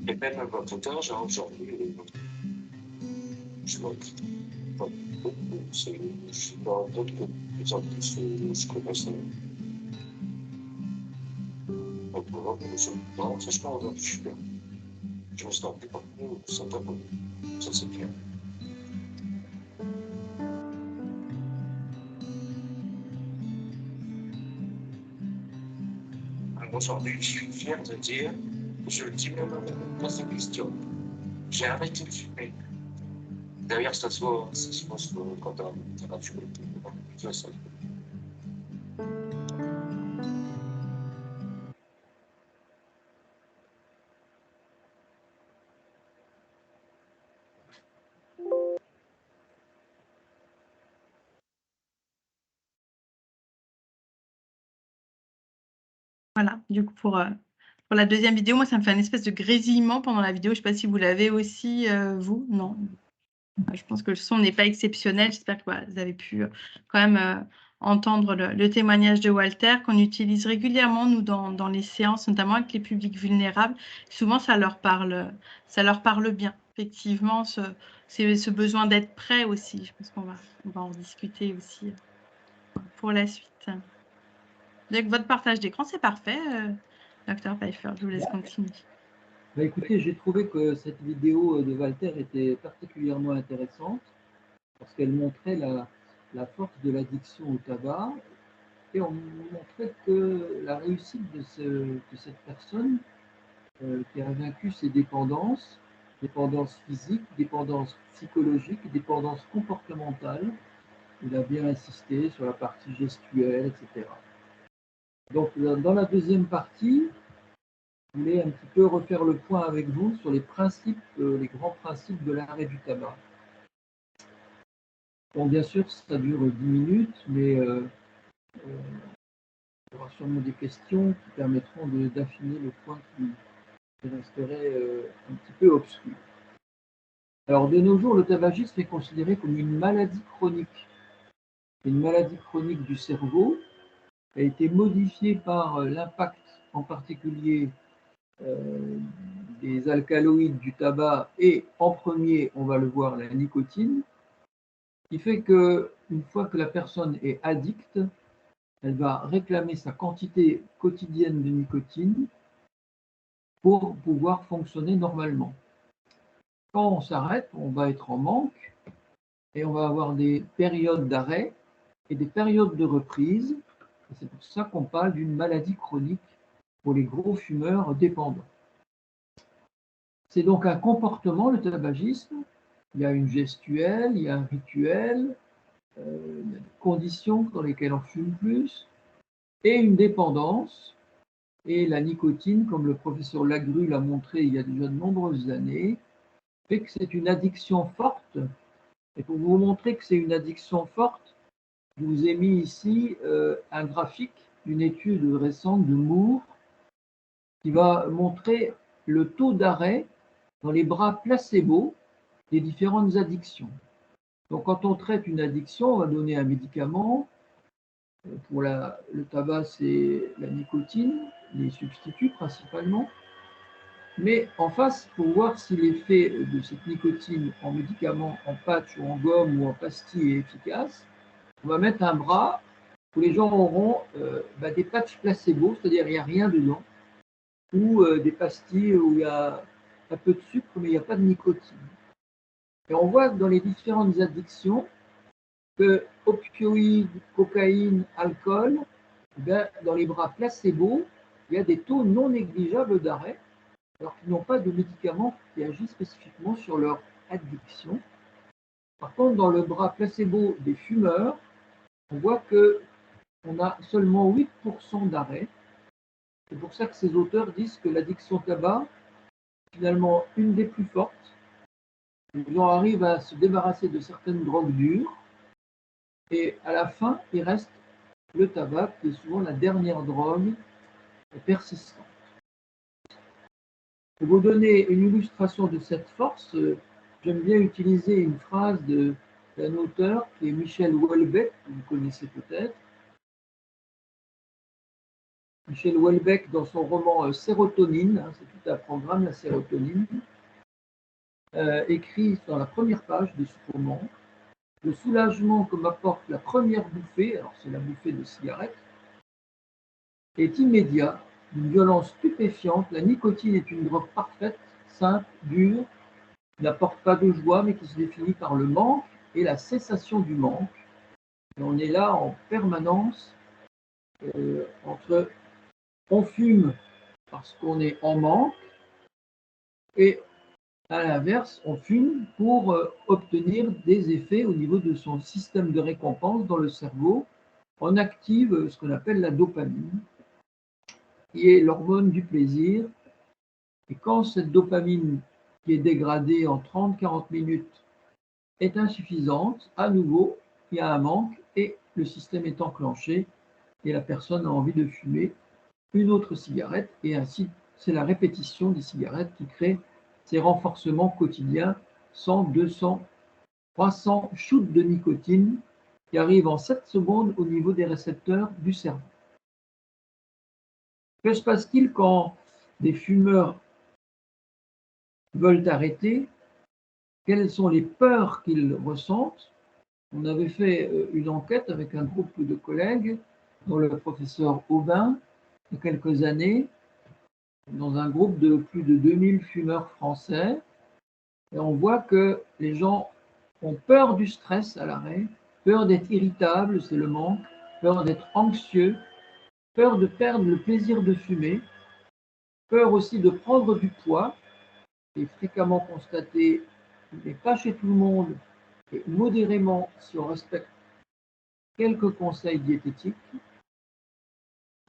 Et même un peu tard, genre aujourd'hui, je vois pas beaucoup, c'est, je suis dans d'autres groupes, de plus en plus, je commence à. Non, franchement, je suis bien. Je me sens plus partout, je me sens pas bon. Ça, c'est clair. Aujourd'hui, je suis fier de dire, je le dis même dans cette question, j'ai arrêté de fumer. D'ailleurs, ça se voit quand on a fumé. Ça. Voilà, du coup, pour la deuxième vidéo, moi, ça me fait un espèce de grésillement pendant la vidéo. Je ne sais pas si vous l'avez aussi, vous. Non. Je pense que le son n'est pas exceptionnel. J'espère que voilà, vous avez pu quand même entendre le témoignage de Walter, qu'on utilise régulièrement, nous, dans les séances, notamment avec les publics vulnérables. Souvent, ça leur parle bien. Effectivement, c'est ce besoin d'être prêt aussi. Je pense qu'on va en discuter aussi pour la suite. Donc, votre partage d'écran, c'est parfait, Dr Pfeiffer. Je vous laisse continuer. Bah, écoutez, j'ai trouvé que cette vidéo de Walter était particulièrement intéressante parce qu'elle montrait la force de l'addiction au tabac et on montrait que la réussite de cette personne qui a vaincu ses dépendances, dépendance physique, dépendance psychologique, dépendance comportementale. Il a bien insisté sur la partie gestuelle, etc. Donc, dans la deuxième partie, je voulais un petit peu refaire le point avec vous sur les principes, les grands principes de l'arrêt du tabac. Bon, bien sûr, ça dure 10 minutes, mais il y aura sûrement des questions qui permettront d'affiner le point qui resterait un petit peu obscur. Alors, de nos jours, le tabagisme est considéré comme une maladie chronique. Une maladie chronique du cerveau a été modifiée par l'impact en particulier des alcaloïdes du tabac et en premier, on va le voir, la nicotine, qui fait qu'une fois que la personne est addicte, elle va réclamer sa quantité quotidienne de nicotine pour pouvoir fonctionner normalement. Quand on s'arrête, on va être en manque et on va avoir des périodes d'arrêt et des périodes de reprise. Et c'est pour ça qu'on parle d'une maladie chronique pour les gros fumeurs dépendants. C'est donc un comportement, le tabagisme. Il y a une gestuelle, il y a un rituel, il y a des conditions dans lesquelles on fume plus, et une dépendance Et la nicotine, comme le professeur Lagru l'a montré il y a déjà de nombreuses années, fait que c'est une addiction forte. Et pour vous montrer que c'est une addiction forte, je vous ai mis ici un graphique d'une étude récente de Moore qui va montrer le taux d'arrêt dans les bras placebo des différentes addictions. Donc, quand on traite une addiction, on va donner un médicament. Pour le tabac, c'est la nicotine, les substituts principalement. Mais en face, pour voir si l'effet de cette nicotine en médicament, en patch ou en gomme ou en pastille est efficace, on va mettre un bras où les gens auront des patchs placebo, c'est-à-dire il n'y a rien dedans, ou des pastilles où il y a un peu de sucre, mais il n'y a pas de nicotine. Et on voit que dans les différentes addictions, que opioïdes, cocaïne, alcool, dans les bras placebo, il y a des taux non négligeables d'arrêt, alors qu'ils n'ont pas de médicaments qui agissent spécifiquement sur leur addiction. Par contre, dans le bras placebo des fumeurs, on voit qu'on a seulement 8% d'arrêt. C'est pour ça que ces auteurs disent que l'addiction tabac est finalement une des plus fortes. Ils en arrivent à se débarrasser de certaines drogues dures, et à la fin, il reste le tabac, qui est souvent la dernière drogue persistante. Pour vous donner une illustration de cette force, j'aime bien utiliser une phrase d'un auteur qui est Michel Houellebecq, que vous connaissez peut-être. Michel Houellebecq, dans son roman Sérotonine, c'est tout un programme, la sérotonine, écrit dans la première page de ce roman: le soulagement que m'apporte la première bouffée, alors c'est la bouffée de cigarette, est immédiat, d'une violence stupéfiante. La nicotine est une drogue parfaite, simple, dure, qui n'apporte pas de joie, mais qui se définit par le manque et la cessation du manque. Et on est là en permanence entre on fume parce qu'on est en manque et à l'inverse, on fume pour obtenir des effets au niveau de son système de récompense dans le cerveau. On active ce qu'on appelle la dopamine, qui est l'hormone du plaisir. Et quand cette dopamine, qui est dégradée en 30-40 minutes, est insuffisante, à nouveau, il y a un manque et le système est enclenché et la personne a envie de fumer une autre cigarette, et ainsi c'est la répétition des cigarettes qui crée ces renforcements quotidiens, 100, 200, 300 shoots de nicotine qui arrivent en 7 secondes au niveau des récepteurs du cerveau. Que se passe-t-il quand des fumeurs veulent arrêter? Quelles sont les peurs qu'ils ressentent? On avait fait une enquête avec un groupe de collègues, dont le professeur Aubin, il y a quelques années, dans un groupe de plus de 2000 fumeurs français. Et on voit que les gens ont peur du stress à l'arrêt, peur d'être irritable, c'est le manque, peur d'être anxieux, peur de perdre le plaisir de fumer, peur aussi de prendre du poids, qui est fréquemment constaté, mais pas chez tout le monde, et modérément si on respecte quelques conseils diététiques.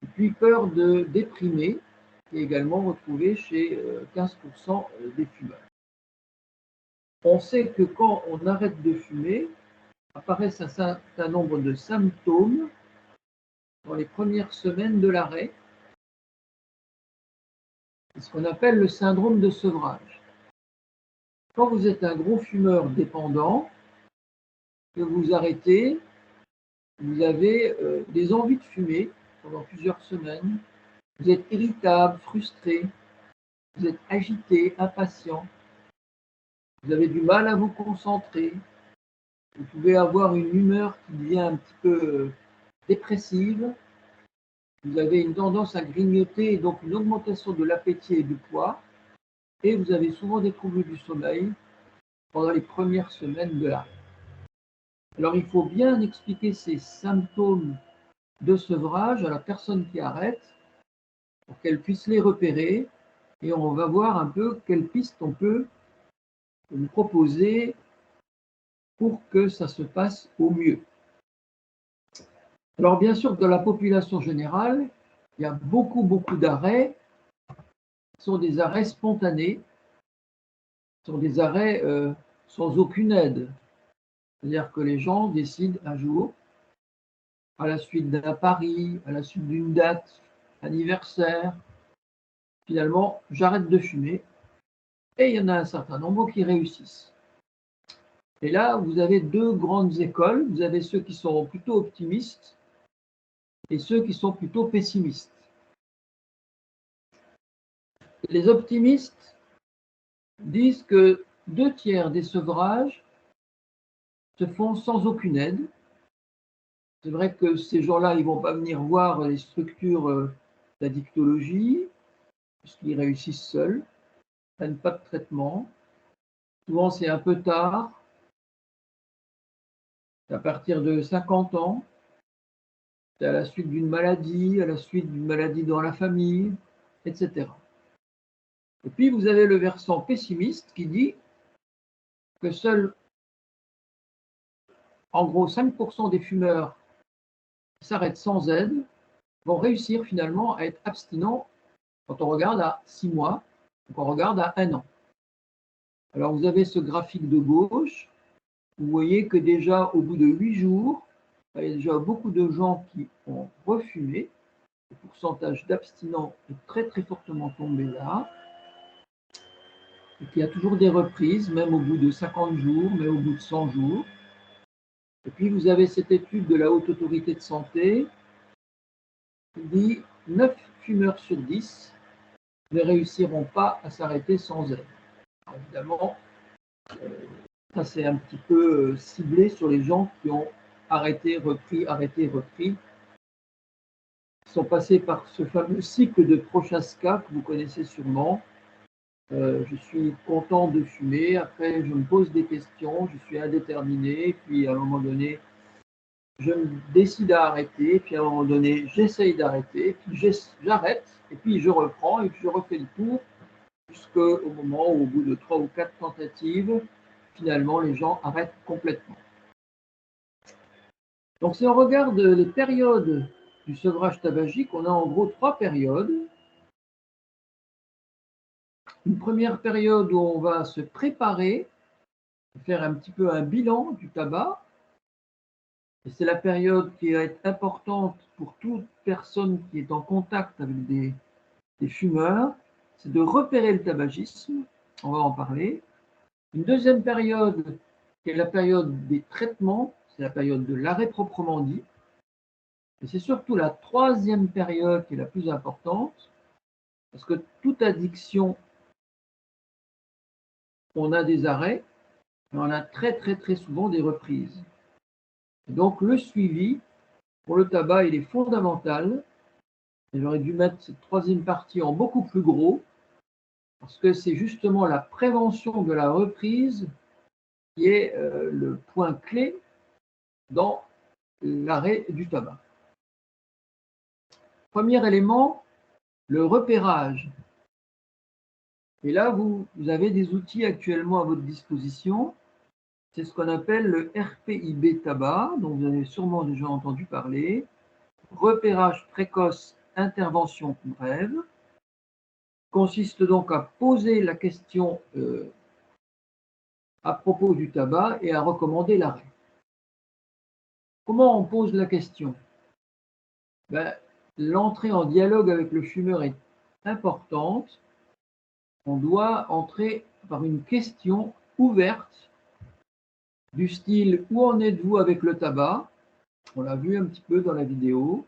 Et puis peur de déprimer, qui est également retrouvée chez 15% des fumeurs. On sait que quand on arrête de fumer, apparaissent un certain nombre de symptômes dans les premières semaines de l'arrêt, ce qu'on appelle le syndrome de sevrage. Quand vous êtes un gros fumeur dépendant, que vous arrêtez, vous avez des envies de fumer pendant plusieurs semaines, vous êtes irritable, frustré, vous êtes agité, impatient, vous avez du mal à vous concentrer, vous pouvez avoir une humeur qui devient un petit peu dépressive, vous avez une tendance à grignoter et donc une augmentation de l'appétit et du poids, et vous avez souvent des troubles du sommeil pendant les premières semaines de l'arrêt. Alors il faut bien expliquer ces symptômes de sevrage à la personne qui arrête pour qu'elle puisse les repérer, et on va voir un peu quelles pistes on peut lui proposer pour que ça se passe au mieux. Alors bien sûr, dans la population générale, il y a beaucoup d'arrêts qui sont des arrêts spontanés, sont des arrêts sans aucune aide. C'est-à-dire que les gens décident un jour, à la suite d'un pari, à la suite d'une date anniversaire, finalement, j'arrête de fumer. Et il y en a un certain nombre qui réussissent. Et là, vous avez deux grandes écoles. Vous avez ceux qui sont plutôt optimistes et ceux qui sont plutôt pessimistes. Les optimistes disent que 2/3 des sevrages se font sans aucune aide. C'est vrai que ces gens-là, ils ne vont pas venir voir les structures d'addictologie, puisqu'ils réussissent seuls, ils ne prennent pas de traitement. Souvent, c'est un peu tard, à partir de 50 ans, c'est à la suite d'une maladie, à la suite d'une maladie dans la famille, etc. Et puis, vous avez le versant pessimiste qui dit que seuls, en gros, 5% des fumeurs qui s'arrêtent sans aide vont réussir finalement à être abstinents quand on regarde à 6 mois, quand on regarde à 1 an. Alors, vous avez ce graphique de gauche, vous voyez que déjà au bout de 8 jours, il y a déjà beaucoup de gens qui ont refumé. Le pourcentage d'abstinents est très fortement tombé là. Et qu'il y a toujours des reprises, même au bout de 50 jours, même au bout de 100 jours. Et puis vous avez cette étude de la Haute Autorité de Santé qui dit 9 fumeurs sur 10 ne réussiront pas à s'arrêter sans aide. Alors, évidemment, ça c'est un petit peu ciblé sur les gens qui ont arrêté, repris, qui sont passés par ce fameux cycle de Prochaska que vous connaissez sûrement. Je suis content de fumer, après je me pose des questions, je suis indéterminé, puis à un moment donné, je me décide à arrêter, puis à un moment donné, j'essaye d'arrêter, puis j'arrête, et puis je reprends, et puis je refais le tour, jusqu'au moment où, au bout de 3 ou 4 tentatives, finalement, les gens arrêtent complètement. Donc si on regarde les périodes du sevrage tabagique, on a en gros 3 périodes. Une première période où on va se préparer, faire un petit peu un bilan du tabac. Et c'est la période qui va être importante pour toute personne qui est en contact avec des fumeurs, c'est de repérer le tabagisme, on va en parler. Une deuxième période, qui est la période des traitements, c'est la période de l'arrêt proprement dit. Et c'est surtout la troisième période qui est la plus importante, parce que toute addiction, on a des arrêts, mais on a très souvent des reprises. Et donc le suivi pour le tabac, il est fondamental. Et j'aurais dû mettre cette troisième partie en beaucoup plus gros, parce que c'est justement la prévention de la reprise qui est le point clé dans l'arrêt du tabac. Premier élément, le repérage. Et là, vous avez des outils actuellement à votre disposition. C'est ce qu'on appelle le RPIB tabac, dont vous avez sûrement déjà entendu parler. Repérage précoce, intervention brève. Consiste donc à poser la question à propos du tabac et à recommander l'arrêt. Comment on pose la question? L'entrée en dialogue avec le fumeur est importante. On doit entrer par une question ouverte du style « Où en êtes-vous avec le tabac ?» On l'a vu un petit peu dans la vidéo,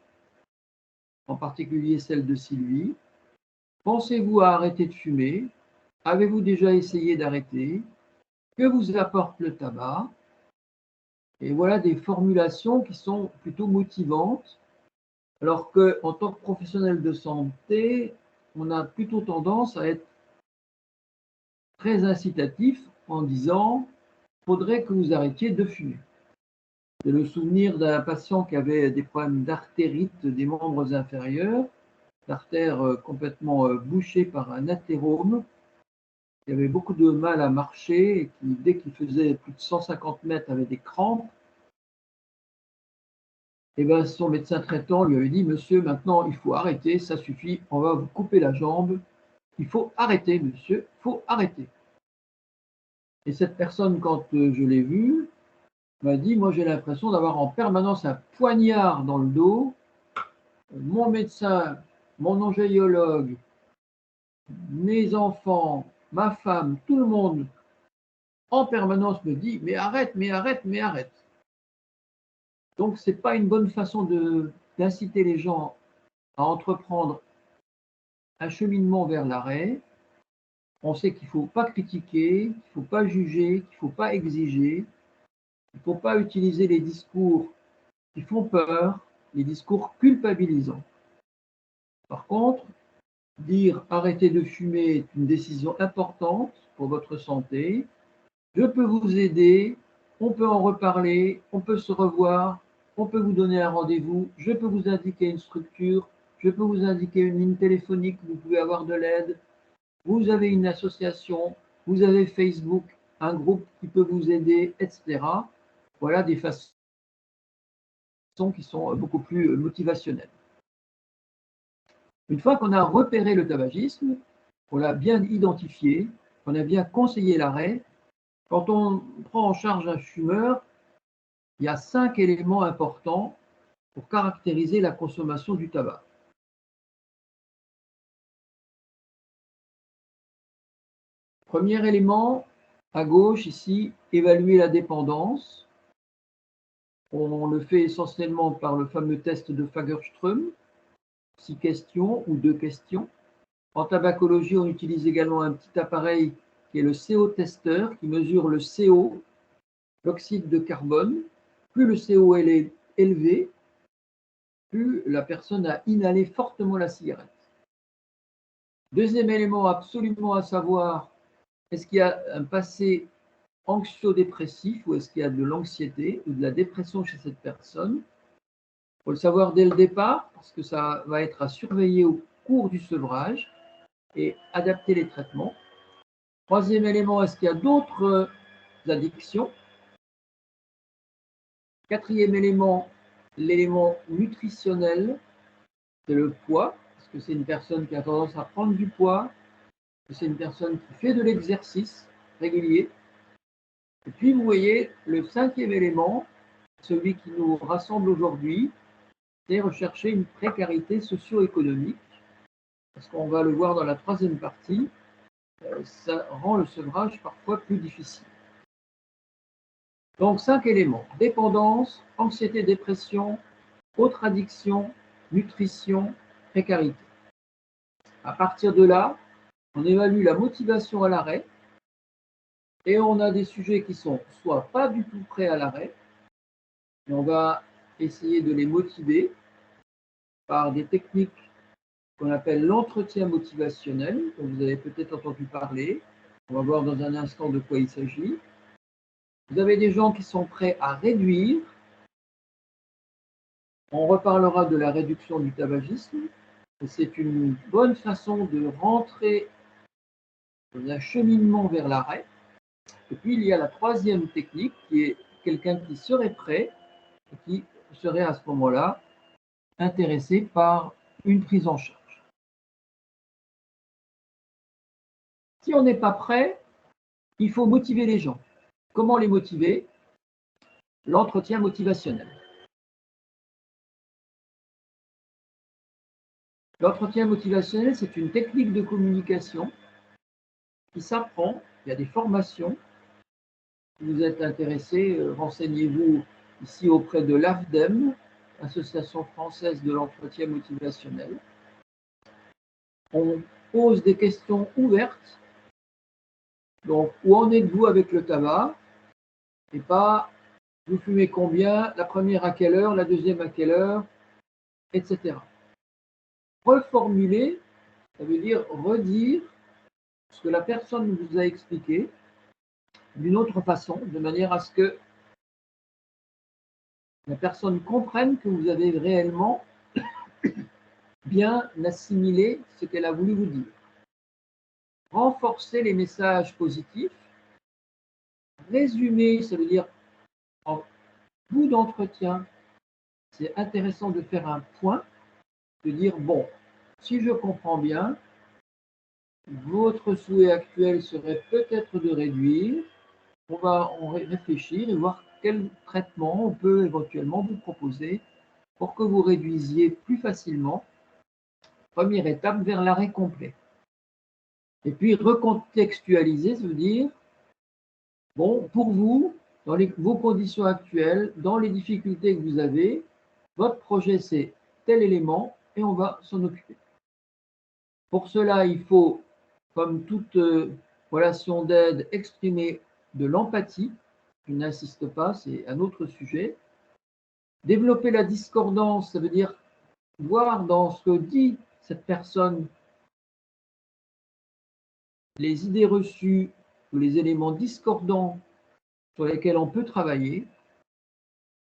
en particulier celle de Sylvie. « Pensez-vous à arrêter de fumer? Avez-vous déjà essayé d'arrêter? Que vous apporte le tabac ?» Et voilà des formulations qui sont plutôt motivantes, alors qu'en tant que professionnel de santé, on a plutôt tendance à être très incitatif en disant « faudrait que vous arrêtiez de fumer ». C'est le souvenir d'un patient qui avait des problèmes d'artérite des membres inférieurs, l'artère complètement bouchée par un athérome, qui avait beaucoup de mal à marcher et qui, dès qu'il faisait plus de 150 mètres, avait des crampes. Et bien, son médecin traitant lui avait dit, monsieur, maintenant, il faut arrêter, ça suffit, on va vous couper la jambe. Il faut arrêter, monsieur, il faut arrêter. Et cette personne, quand je l'ai vue, m'a dit, moi, j'ai l'impression d'avoir en permanence un poignard dans le dos. Mon médecin, mon angéologue, mes enfants, ma femme, tout le monde, en permanence me dit, mais arrête, mais arrête, mais arrête. Donc, ce n'est pas une bonne façon d'inciter les gens à entreprendre un cheminement vers l'arrêt. On sait qu'il ne faut pas critiquer, qu'il ne faut pas juger, qu'il ne faut pas exiger, il ne faut pas utiliser les discours qui font peur, les discours culpabilisants. Par contre, dire arrêter de fumer est une décision importante pour votre santé. Je peux vous aider, on peut en reparler, on peut se revoir, on peut vous donner un rendez-vous, je peux vous indiquer une structure, je peux vous indiquer une ligne téléphonique, vous pouvez avoir de l'aide. Vous avez une association, vous avez Facebook, un groupe qui peut vous aider, etc. Voilà des façons qui sont beaucoup plus motivationnelles. Une fois qu'on a repéré le tabagisme, qu'on l'a bien identifié, qu'on a bien conseillé l'arrêt, quand on prend en charge un fumeur, il y a 5 éléments importants pour caractériser la consommation du tabac. Premier élément, à gauche ici, évaluer la dépendance. On le fait essentiellement par le fameux test de Fagerström, 6 questions ou 2 questions. En tabacologie, on utilise également un petit appareil qui est le CO-testeur, qui mesure le CO, l'oxyde de carbone. Plus le CO est élevé, plus la personne a inhalé fortement la cigarette. Deuxième élément absolument à savoir, est-ce qu'il y a un passé anxio-dépressif ou est-ce qu'il y a de l'anxiété ou de la dépression chez cette personne? Il faut le savoir dès le départ parce que ça va être à surveiller au cours du sevrage et adapter les traitements. Troisième élément, est-ce qu'il y a d'autres addictions? Quatrième élément, l'élément nutritionnel, c'est le poids. Est-ce que c'est une personne qui a tendance à prendre du poids? Est-ce que c'est une personne qui fait de l'exercice régulier? Et puis, vous voyez, le cinquième élément, celui qui nous rassemble aujourd'hui, c'est rechercher une précarité socio-économique. Parce qu'on va le voir dans la troisième partie, ça rend le sevrage parfois plus difficile. Donc, 5 éléments: dépendance, anxiété, dépression, autre addiction, nutrition, précarité. À partir de là, on évalue la motivation à l'arrêt et on a des sujets qui sont soit pas du tout prêts à l'arrêt, et on va essayer de les motiver par des techniques qu'on appelle l'entretien motivationnel, dont vous avez peut-être entendu parler. On va voir dans un instant de quoi il s'agit. Vous avez des gens qui sont prêts à réduire. On reparlera de la réduction du tabagisme. C'est une bonne façon de rentrer dans un cheminement vers l'arrêt. Et puis, il y a la troisième technique qui est quelqu'un qui serait prêt et qui serait à ce moment-là intéressé par une prise en charge. Si on n'est pas prêt, il faut motiver les gens. Comment les motiver? L'entretien motivationnel. L'entretien motivationnel, c'est une technique de communication qui s'apprend. Il y a des formations. Si vous êtes intéressé, renseignez-vous ici auprès de l'AFDEM, Association française de l'entretien motivationnel. On pose des questions ouvertes. Donc, où en êtes-vous avec le tabac? Et pas vous fumez combien, la première à quelle heure, la deuxième à quelle heure, etc. Reformuler, ça veut dire redire ce que la personne vous a expliqué d'une autre façon, de manière à ce que la personne comprenne que vous avez réellement bien assimilé ce qu'elle a voulu vous dire. Renforcer les messages positifs. Résumer, ça veut dire en bout d'entretien, c'est intéressant de faire un point, de dire, bon, si je comprends bien, votre souhait actuel serait peut-être de réduire. On va en réfléchir et voir quel traitement on peut éventuellement vous proposer pour que vous réduisiez plus facilement. Première étape vers l'arrêt complet. Et puis recontextualiser, ça veut dire, bon, pour vous, dans vos conditions actuelles, dans les difficultés que vous avez, votre projet c'est tel élément et on va s'en occuper. Pour cela, il faut, comme toute relation d'aide, exprimer de l'empathie. Je n'insiste pas, c'est un autre sujet. Développer la discordance, ça veut dire voir dans ce que dit cette personne les idées reçues ou les éléments discordants sur lesquels on peut travailler.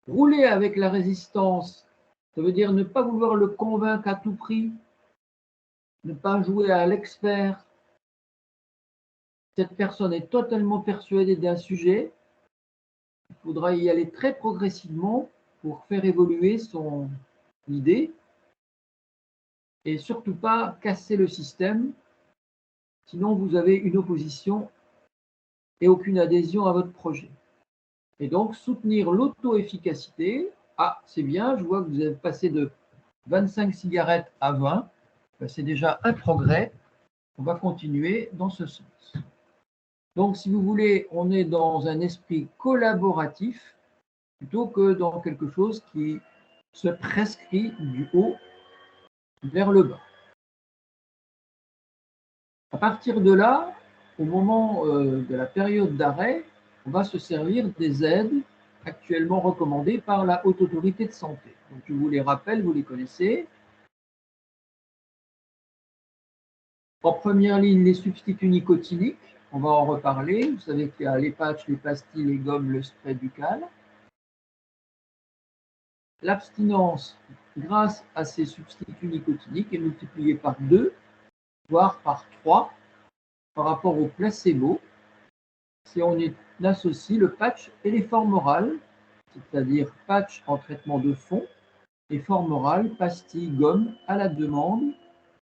Rouler avec la résistance, ça veut dire ne pas vouloir le convaincre à tout prix, ne pas jouer à l'expert. Cette personne est totalement persuadée d'un sujet, il faudra y aller très progressivement pour faire évoluer son idée et surtout pas casser le système, sinon vous avez une opposition et aucune adhésion à votre projet. Et donc soutenir l'auto-efficacité. Ah, c'est bien, je vois que vous avez passé de 25 cigarettes à 20, c'est déjà un progrès. On va continuer dans ce sens. Donc, si vous voulez, on est dans un esprit collaboratif plutôt que dans quelque chose qui se prescrit du haut vers le bas. À partir de là, au moment de la période d'arrêt, on va se servir des aides actuellement recommandées par la Haute Autorité de Santé. Donc, je vous les rappelle, vous les connaissez. En première ligne, les substituts nicotiniques. On va en reparler. Vous savez qu'il y a les patchs, les pastilles, les gommes, le spray buccal. L'abstinence, grâce à ces substituts nicotiniques, est multipliée par 2, voire par 3, par rapport au placebo, si on associe le patch et les formes orales, c'est-à-dire patch en traitement de fond et forme orale, pastilles, gomme, à la demande,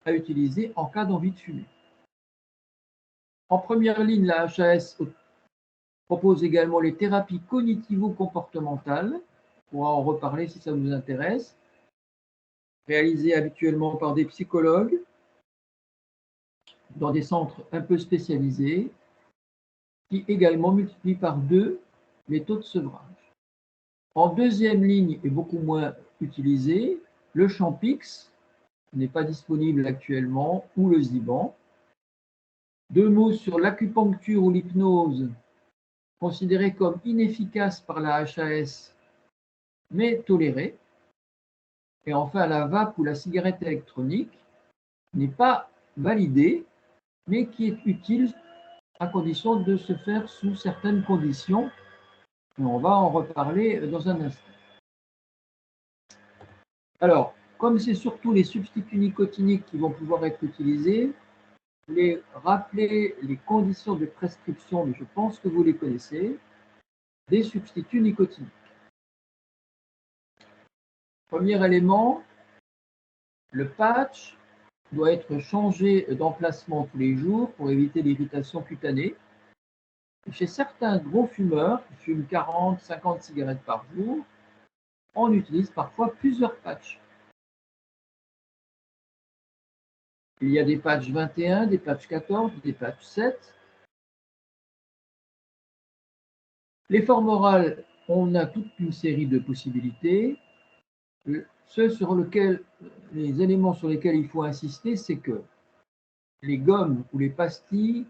à utiliser en cas d'envie de fumer. En première ligne, la HAS propose également les thérapies cognitivo-comportementales. On pourra en reparler si ça vous intéresse. Réalisées habituellement par des psychologues dans des centres un peu spécialisés, qui également multiplient par 2 les taux de sevrage. En deuxième ligne et beaucoup moins utilisé, le Champix n'est pas disponible actuellement, ou le Ziban. 2 mots sur l'acupuncture ou l'hypnose, considérée comme inefficace par la HAS, mais tolérée. Et enfin, la vape ou la cigarette électronique n'est pas validée, mais qui est utile à condition de se faire sous certaines conditions. Et on va en reparler dans un instant. Alors, comme c'est surtout les substituts nicotiniques qui vont pouvoir être utilisés, rappeler les conditions de prescription, mais je pense que vous les connaissez, des substituts nicotiniques. Premier élément, le patch doit être changé d'emplacement tous les jours pour éviter l'irritation cutanée. Chez certains gros fumeurs qui fument 40, 50 cigarettes par jour, on utilise parfois plusieurs patchs. Il y a des patchs 21, des patchs 14, des patchs 7. Les formes orales, on a toute une série de possibilités. Les éléments sur lesquels il faut insister, c'est que les gommes ou les pastilles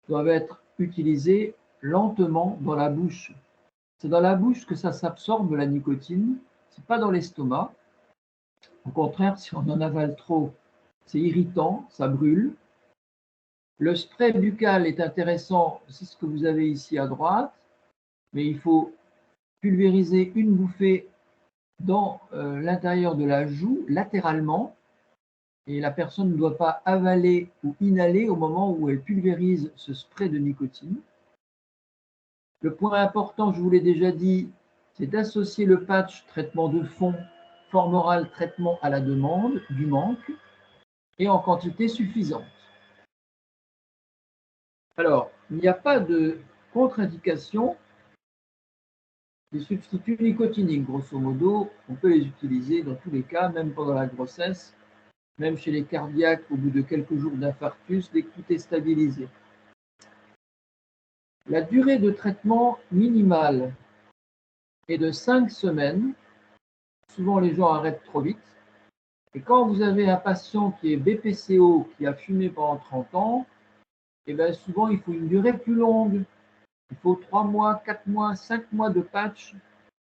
doivent être utilisées lentement dans la bouche. C'est dans la bouche que ça s'absorbe la nicotine, c'est pas dans l'estomac. Au contraire, si on en avale trop, c'est irritant, ça brûle. Le spray buccal est intéressant, c'est ce que vous avez ici à droite, mais il faut pulvériser une bouffée dans l'intérieur de la joue, latéralement, et la personne ne doit pas avaler ou inhaler au moment où elle pulvérise ce spray de nicotine. Le point important, je vous l'ai déjà dit, c'est d'associer le patch traitement de fond forme orale, traitement à la demande, du manque, et en quantité suffisante. Alors, il n'y a pas de contre-indication des substituts nicotiniques. Grosso modo, on peut les utiliser dans tous les cas, même pendant la grossesse, même chez les cardiaques au bout de quelques jours d'infarctus, dès que tout est stabilisé. La durée de traitement minimale est de 5 semaines. Souvent, les gens arrêtent trop vite. Et quand vous avez un patient qui est BPCO, qui a fumé pendant 30 ans, et bien souvent, il faut une durée plus longue. Il faut 3 mois, 4 mois, 5 mois de patch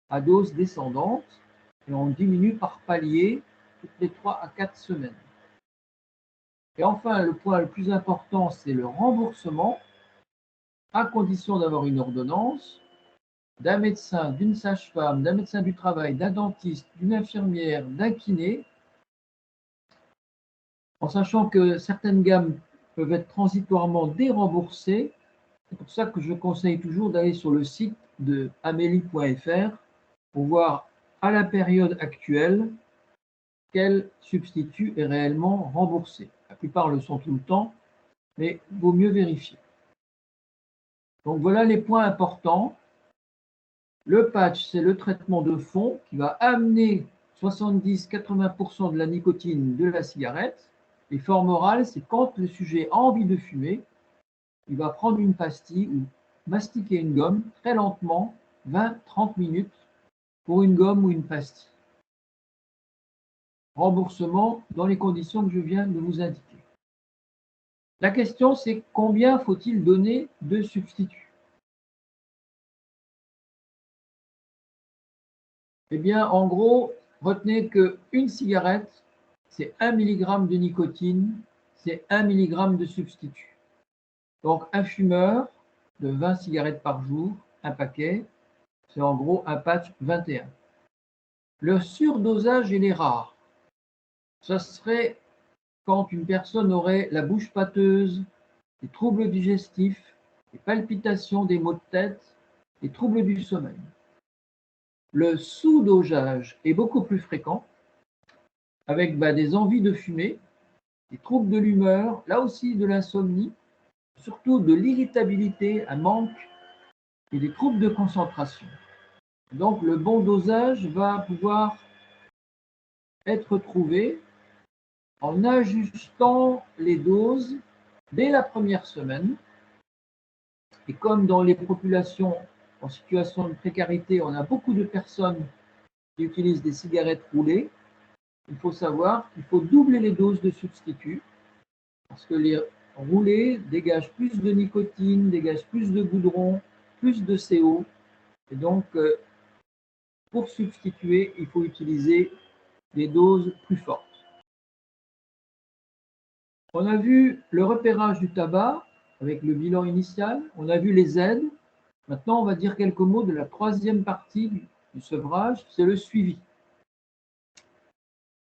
à dose descendante et on diminue par palier toutes les 3 à 4 semaines. Et enfin, le point le plus important, c'est le remboursement, à condition d'avoir une ordonnance d'un médecin, d'une sage-femme, d'un médecin du travail, d'un dentiste, d'une infirmière, d'un kiné, en sachant que certaines gammes peuvent être transitoirement déremboursées. C'est pour ça que je conseille toujours d'aller sur le site de amélie.fr pour voir à la période actuelle quel substitut est réellement remboursé. La plupart le sont tout le temps, mais il vaut mieux vérifier. Donc voilà les points importants. Le patch, c'est le traitement de fond qui va amener 70-80% de la nicotine de la cigarette. Les formes orales, c'est quand le sujet a envie de fumer, il va prendre une pastille ou mastiquer une gomme très lentement, 20-30 minutes pour une gomme ou une pastille. Remboursement dans les conditions que je viens de vous indiquer. La question, c'est combien faut-il donner de substituts? Eh bien, en gros, retenez qu'une cigarette, c'est 1 mg de nicotine, c'est 1 mg de substitut. Donc, un fumeur de 20 cigarettes par jour, un paquet, c'est en gros un patch 21. Le surdosage, il est rare. Ça serait quand une personne aurait la bouche pâteuse, des troubles digestifs, des palpitations, des maux de tête, des troubles du sommeil. Le sous-dosage est beaucoup plus fréquent, avec des envies de fumer, des troubles de l'humeur, là aussi de l'insomnie, surtout de l'irritabilité, un manque et des troubles de concentration. Donc le bon dosage va pouvoir être trouvé en ajustant les doses dès la première semaine. Et comme dans les populations en situation de précarité, on a beaucoup de personnes qui utilisent des cigarettes roulées, il faut savoir qu'il faut doubler les doses de substituts parce que les roulés dégagent plus de nicotine, dégagent plus de goudron, plus de CO. Et donc, pour substituer, il faut utiliser des doses plus fortes. On a vu le repérage du tabac avec le bilan initial, on a vu les aides. Maintenant, on va dire quelques mots de la troisième partie du sevrage, c'est le suivi.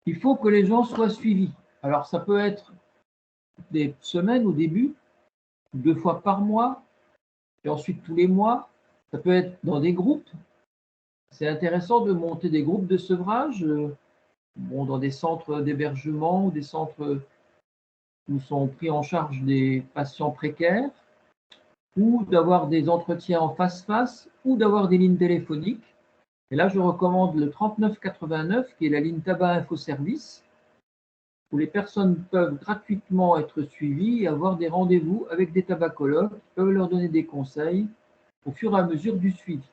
Il faut que les gens soient suivis. Alors, ça peut être des semaines au début, 2 fois par mois, et ensuite tous les mois. Ça peut être dans des groupes. C'est intéressant de monter des groupes de sevrage, dans des centres d'hébergement ou des centres où sont pris en charge des patients précaires, ou d'avoir des entretiens en face-face, ou d'avoir des lignes téléphoniques. Et là, je recommande le 3989, qui est la ligne tabac info service, où les personnes peuvent gratuitement être suivies et avoir des rendez-vous avec des tabacologues qui peuvent leur donner des conseils au fur et à mesure du suivi.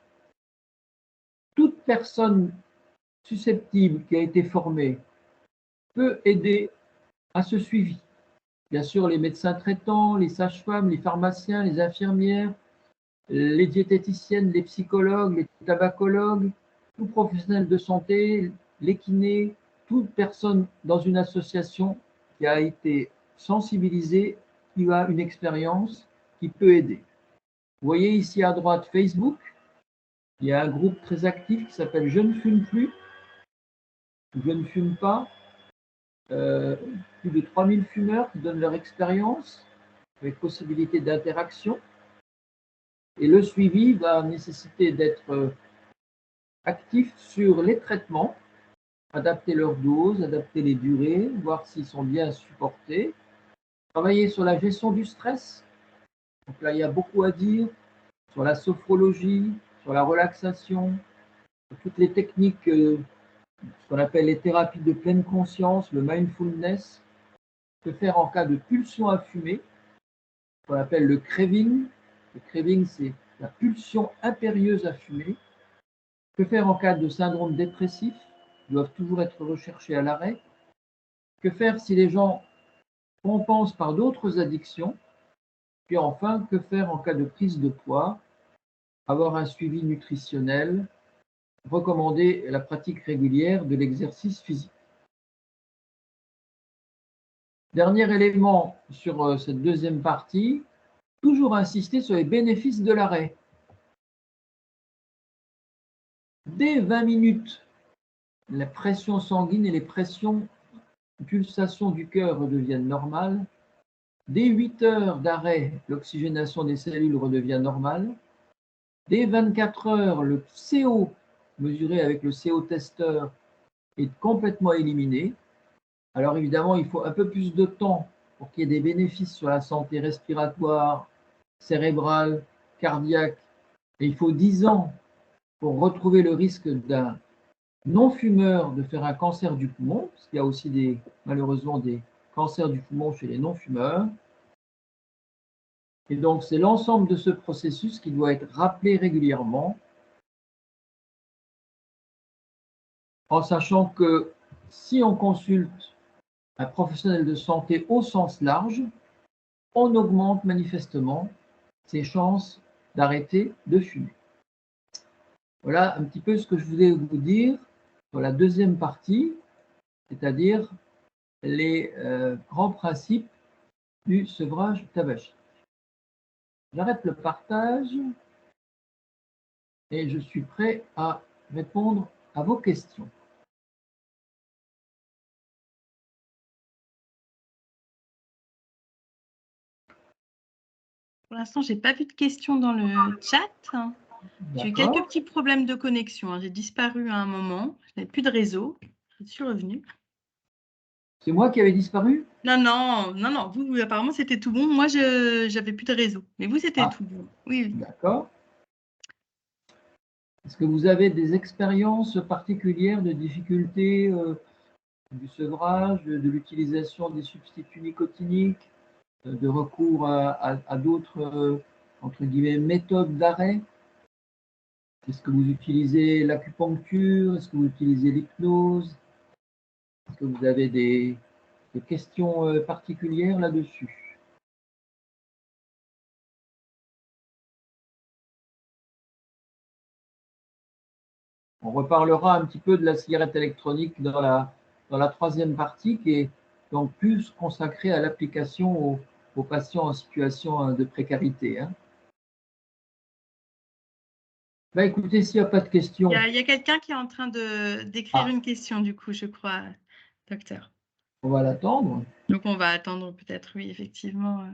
Toute personne susceptible qui a été formée peut aider à ce suivi. Bien sûr, les médecins traitants, les sages-femmes, les pharmaciens, les infirmières, les diététiciennes, les psychologues, les tabacologues, tout professionnel de santé, les kinés, toute personne dans une association qui a été sensibilisée, qui a une expérience, qui peut aider. Vous voyez ici à droite Facebook, il y a un groupe très actif qui s'appelle Je ne fume plus, Je ne fume pas, plus de 3000 fumeurs qui donnent leur expérience avec possibilité d'interaction. Et le suivi va nécessiter d'être actif sur les traitements adapter leur dose, adapter les durées, voir s'ils sont bien supportés, travailler sur la gestion du stress. Donc là, il y a beaucoup à dire sur la sophrologie, sur la relaxation, sur toutes les techniques, ce qu'on appelle les thérapies de pleine conscience, le mindfulness, que faire en cas de pulsion à fumer, ce qu'on appelle le craving. Le craving, c'est la pulsion impérieuse à fumer. Que faire en cas de syndrome dépressif? Ils doivent toujours être recherchés à l'arrêt. Que faire si les gens compensent par d'autres addictions? Puis enfin, que faire en cas de prise de poids? Avoir un suivi nutritionnel, recommander la pratique régulière de l'exercice physique. Dernier élément sur cette deuxième partie, toujours insister sur les bénéfices de l'arrêt. Dès 20 minutes, la pression sanguine et les pulsations du cœur redeviennent normales. Dès 8 heures d'arrêt, l'oxygénation des cellules redevient normale. Dès 24 heures, le CO, mesuré avec le CO-testeur, est complètement éliminé. Alors évidemment, il faut un peu plus de temps pour qu'il y ait des bénéfices sur la santé respiratoire, cérébrale, cardiaque. Et il faut 10 ans pour retrouver le risque d'un non-fumeur de faire un cancer du poumon, parce qu'il y a aussi malheureusement des cancers du poumon chez les non-fumeurs. Et donc, c'est l'ensemble de ce processus qui doit être rappelé régulièrement, en sachant que si on consulte un professionnel de santé au sens large, on augmente manifestement ses chances d'arrêter de fumer. Voilà un petit peu ce que je voulais vous dire sur la deuxième partie, c'est-à-dire les grands principes du sevrage tabagique. J'arrête le partage et je suis prêt à répondre à vos questions. Pour l'instant, je n'ai pas vu de questions dans le chat. J'ai eu quelques petits problèmes de connexion. J'ai disparu à un moment. Je n'avais plus de réseau. Je suis revenue. C'est moi qui avais disparu? Non. Vous, apparemment, c'était tout bon. Moi, je n'avais plus de réseau. Mais vous, c'était tout bon. Oui. D'accord. Est-ce que vous avez des expériences particulières de difficultés du sevrage, de l'utilisation des substituts nicotiniques, de recours à d'autres, entre guillemets, méthodes d'arrêt? Est-ce que vous utilisez l'acupuncture? Est-ce que vous utilisez l'hypnose? Est-ce que vous avez des questions particulières là-dessus? On reparlera un petit peu de la cigarette électronique dans la troisième partie, qui est donc plus consacrée à l'application aux patients en situation de précarité. Écoutez, s'il n'y a pas de questions. Il y a quelqu'un qui est en train d'écrire une question, du coup, je crois, docteur. On va l'attendre. Donc, on va attendre peut-être, oui, effectivement.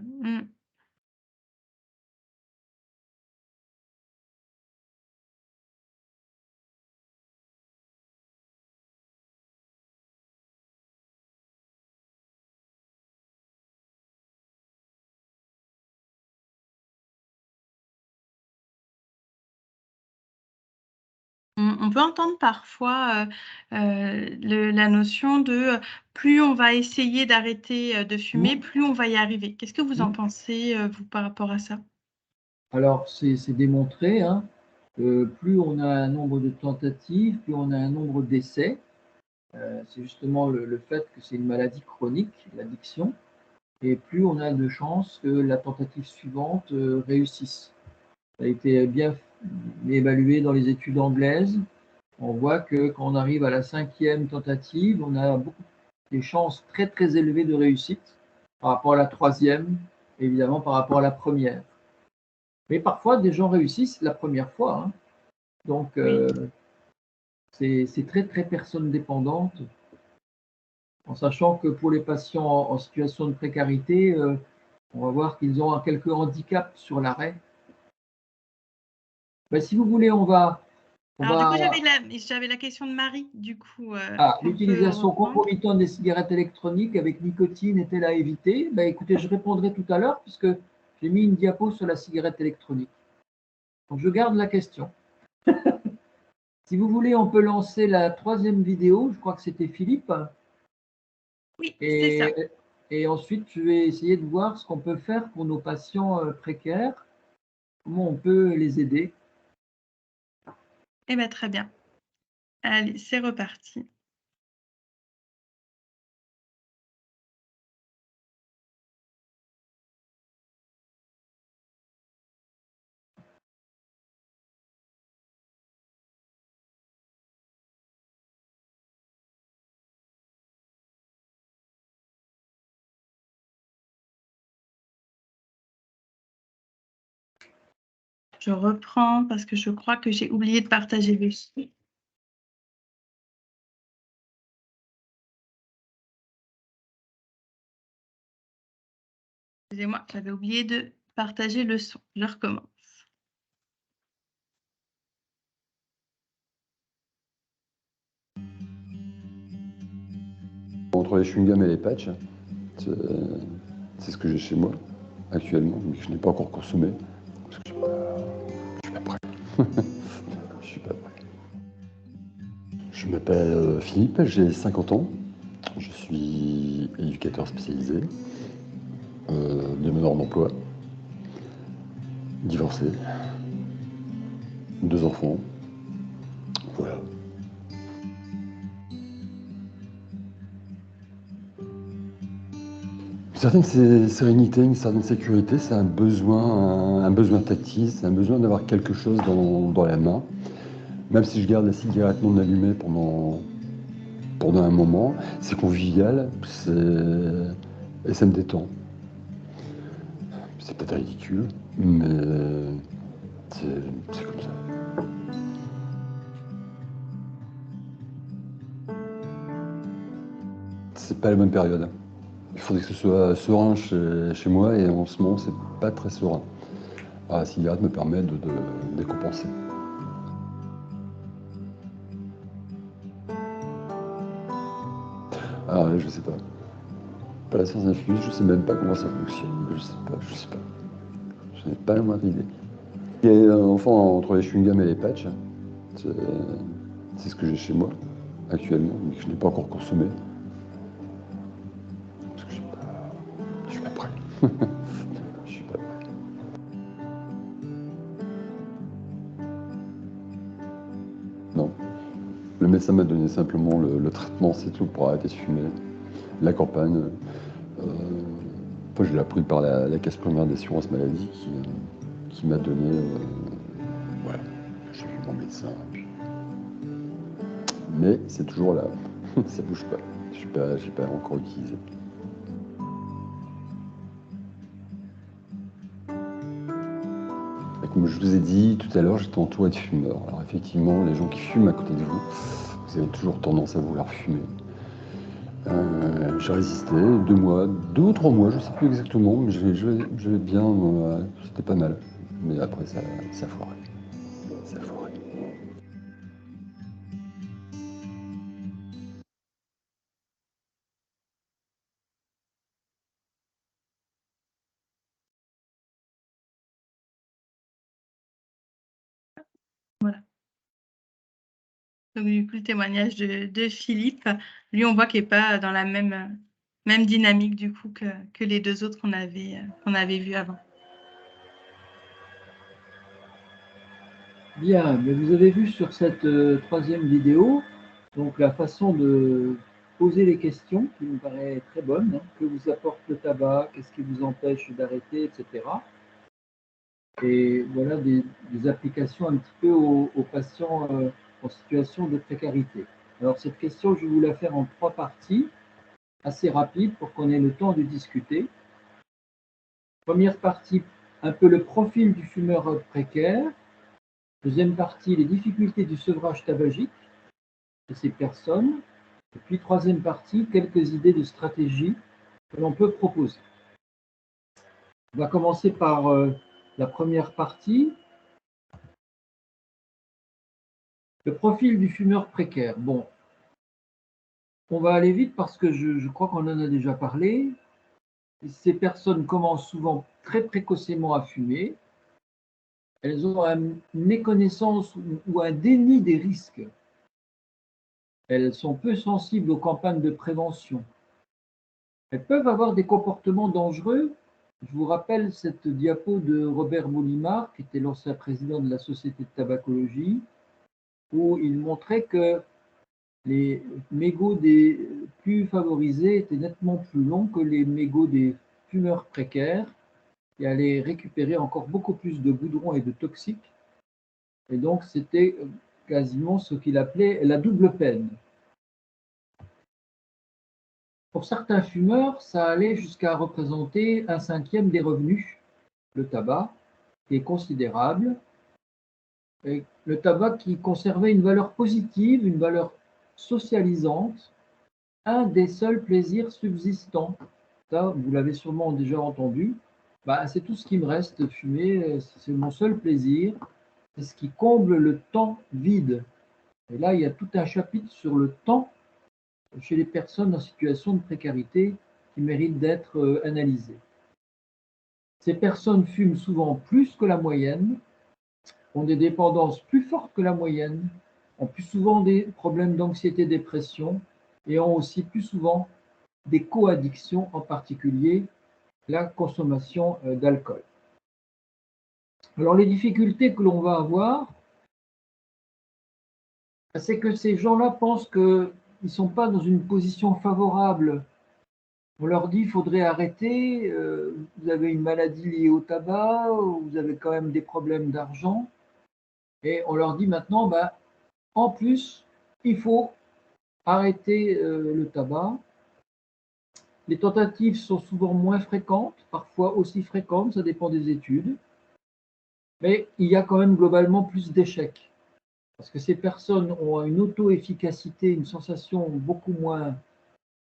On peut entendre parfois la notion de plus on va essayer d'arrêter de fumer, plus on va y arriver. Qu'est-ce que vous en pensez, vous, par rapport à ça? Alors, c'est démontré, plus on a un nombre de tentatives, plus on a un nombre d'essais. C'est justement le fait que c'est une maladie chronique, l'addiction, et plus on a de chances que la tentative suivante réussisse. Ça a été bien évalué dans les études anglaises. On voit que quand on arrive à la 5e tentative, on a des chances très très élevées de réussite par rapport à la 3e, évidemment par rapport à la première. Mais parfois, des gens réussissent la première fois. Donc, c'est très très personne dépendante, en sachant que pour les patients en situation de précarité, on va voir qu'ils ont quelques handicaps sur l'arrêt. Si vous voulez, on va Alors, du coup, j'avais la question de Marie, du coup. L'utilisation concomitante des cigarettes électroniques avec nicotine est-elle à éviter? Ben, écoutez, je répondrai tout à l'heure puisque j'ai mis une diapo sur la cigarette électronique. Donc, je garde la question. Si vous voulez, on peut lancer la 3e vidéo. Je crois que c'était Philippe. Oui, c'est ça. Et ensuite, je vais essayer de voir ce qu'on peut faire pour nos patients précaires, comment on peut les aider. Eh bien, très bien. Allez, c'est reparti. Je reprends parce que je crois que j'ai oublié de partager le son. Excusez-moi, j'avais oublié de partager le son. Je recommence. Entre les chewing-gums et les patchs, c'est ce que j'ai chez moi actuellement, mais que je n'ai pas encore consommé. Parce que je suis pas prêt. Je suis pas prêt. Je m'appelle Philippe, j'ai 50 ans. Je suis éducateur spécialisé, demandeur d'emploi, divorcé, 2 enfants. Voilà. Une certaine sérénité, une certaine sécurité, c'est un besoin tactile, c'est un besoin d'avoir quelque chose dans la main. Même si je garde la cigarette non allumée pendant un moment, c'est convivial, et ça me détend. C'est peut-être ridicule, mais c'est comme ça. C'est pas la bonne période. Il faudrait que ce soit serein chez moi, et en ce moment, c'est pas très serein. Alors, la cigarette me permet de décompenser. Alors, je sais pas. Pas la science infuse, je sais même pas comment ça fonctionne. Je sais pas. Je n'ai pas la moindre idée. Et enfin, entre les chewing-gums et les patchs, c'est ce que j'ai chez moi actuellement, mais que je n'ai pas encore consommé. Parce que je suis pas prêt. Je suis pas prêt. Non. Le médecin m'a donné simplement le traitement, c'est tout, pour arrêter de fumer. La campagne, je l'ai appris par la caisse primaire d'assurance maladie qui m'a donné. Voilà. J'ai vu mon médecin. Mais c'est toujours là. Ça bouge pas. Je l'ai pas encore utilisé. Et comme je vous ai dit tout à l'heure, j'étais entouré de fumeurs. Alors effectivement, les gens qui fument à côté de vous, vous avez toujours tendance à vouloir fumer. J'ai résisté 2 mois, 2 ou 3 mois, je ne sais plus exactement, mais je vais bien, c'était pas mal. Mais après, ça a foiré. Ça a foiré. Voilà. Donc, du coup, le témoignage de Philippe, lui, on voit qu'il n'est pas dans la même dynamique, du coup, que les 2 autres qu'on avait vus avant. Bien, mais vous avez vu sur cette 3e vidéo, donc la façon de poser les questions qui me paraît très bonne. Que vous apporte le tabac? Qu'est-ce qui vous empêche d'arrêter, etc. Et voilà des applications un petit peu aux patients en situation de précarité. Alors cette question, je vais vous la faire en 3 parties, assez rapides pour qu'on ait le temps de discuter. Première partie, un peu le profil du fumeur précaire. Deuxième partie, les difficultés du sevrage tabagique de ces personnes. Et puis, 3e partie, quelques idées de stratégie que l'on peut proposer. On va commencer par la première partie. Le profil du fumeur précaire. Bon, on va aller vite parce que je crois qu'on en a déjà parlé. Ces personnes commencent souvent très précocement à fumer. Elles ont une méconnaissance ou un déni des risques. Elles sont peu sensibles aux campagnes de prévention. Elles peuvent avoir des comportements dangereux. Je vous rappelle cette diapo de Robert Molimar, qui était l'ancien président de la Société de tabacologie, où il montrait que les mégots des plus favorisés étaient nettement plus longs que les mégots des fumeurs précaires, qui allaient récupérer encore beaucoup plus de goudron et de toxiques. Et donc, c'était quasiment ce qu'il appelait la double peine. Pour certains fumeurs, ça allait jusqu'à représenter 1/5 des revenus, le tabac, qui est considérable. Et le tabac qui conservait une valeur positive, une valeur socialisante, un des seuls plaisirs subsistants. Ça, vous l'avez sûrement déjà entendu. C'est tout ce qui me reste, fumer, c'est mon seul plaisir. C'est ce qui comble le temps vide. Et là, il y a tout un chapitre sur le temps chez les personnes en situation de précarité qui mérite d'être analysé. Ces personnes fument souvent plus que la moyenne, ont des dépendances plus fortes que la moyenne, ont plus souvent des problèmes d'anxiété, dépression et ont aussi plus souvent des co-addictions, en particulier la consommation d'alcool. Alors les difficultés que l'on va avoir, c'est que ces gens-là pensent qu'ils ne sont pas dans une position favorable. On leur dit qu'il faudrait arrêter, vous avez une maladie liée au tabac, vous avez quand même des problèmes d'argent. Et on leur dit maintenant, en plus, il faut arrêter le tabac. Les tentatives sont souvent moins fréquentes, parfois aussi fréquentes, ça dépend des études. Mais il y a quand même globalement plus d'échecs. Parce que ces personnes ont une auto-efficacité, une sensation beaucoup moins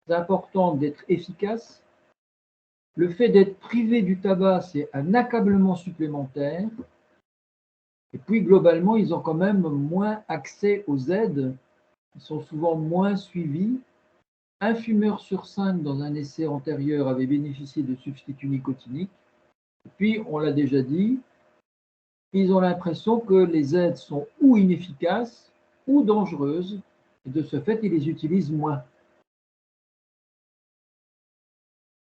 importante d'être efficaces. Le fait d'être privé du tabac, c'est un accablement supplémentaire. Et puis, globalement, ils ont quand même moins accès aux aides. Ils sont souvent moins suivis. Un fumeur sur 5 dans un essai antérieur avait bénéficié de substituts nicotiniques. Et puis, on l'a déjà dit, ils ont l'impression que les aides sont ou inefficaces ou dangereuses. Et de ce fait, ils les utilisent moins.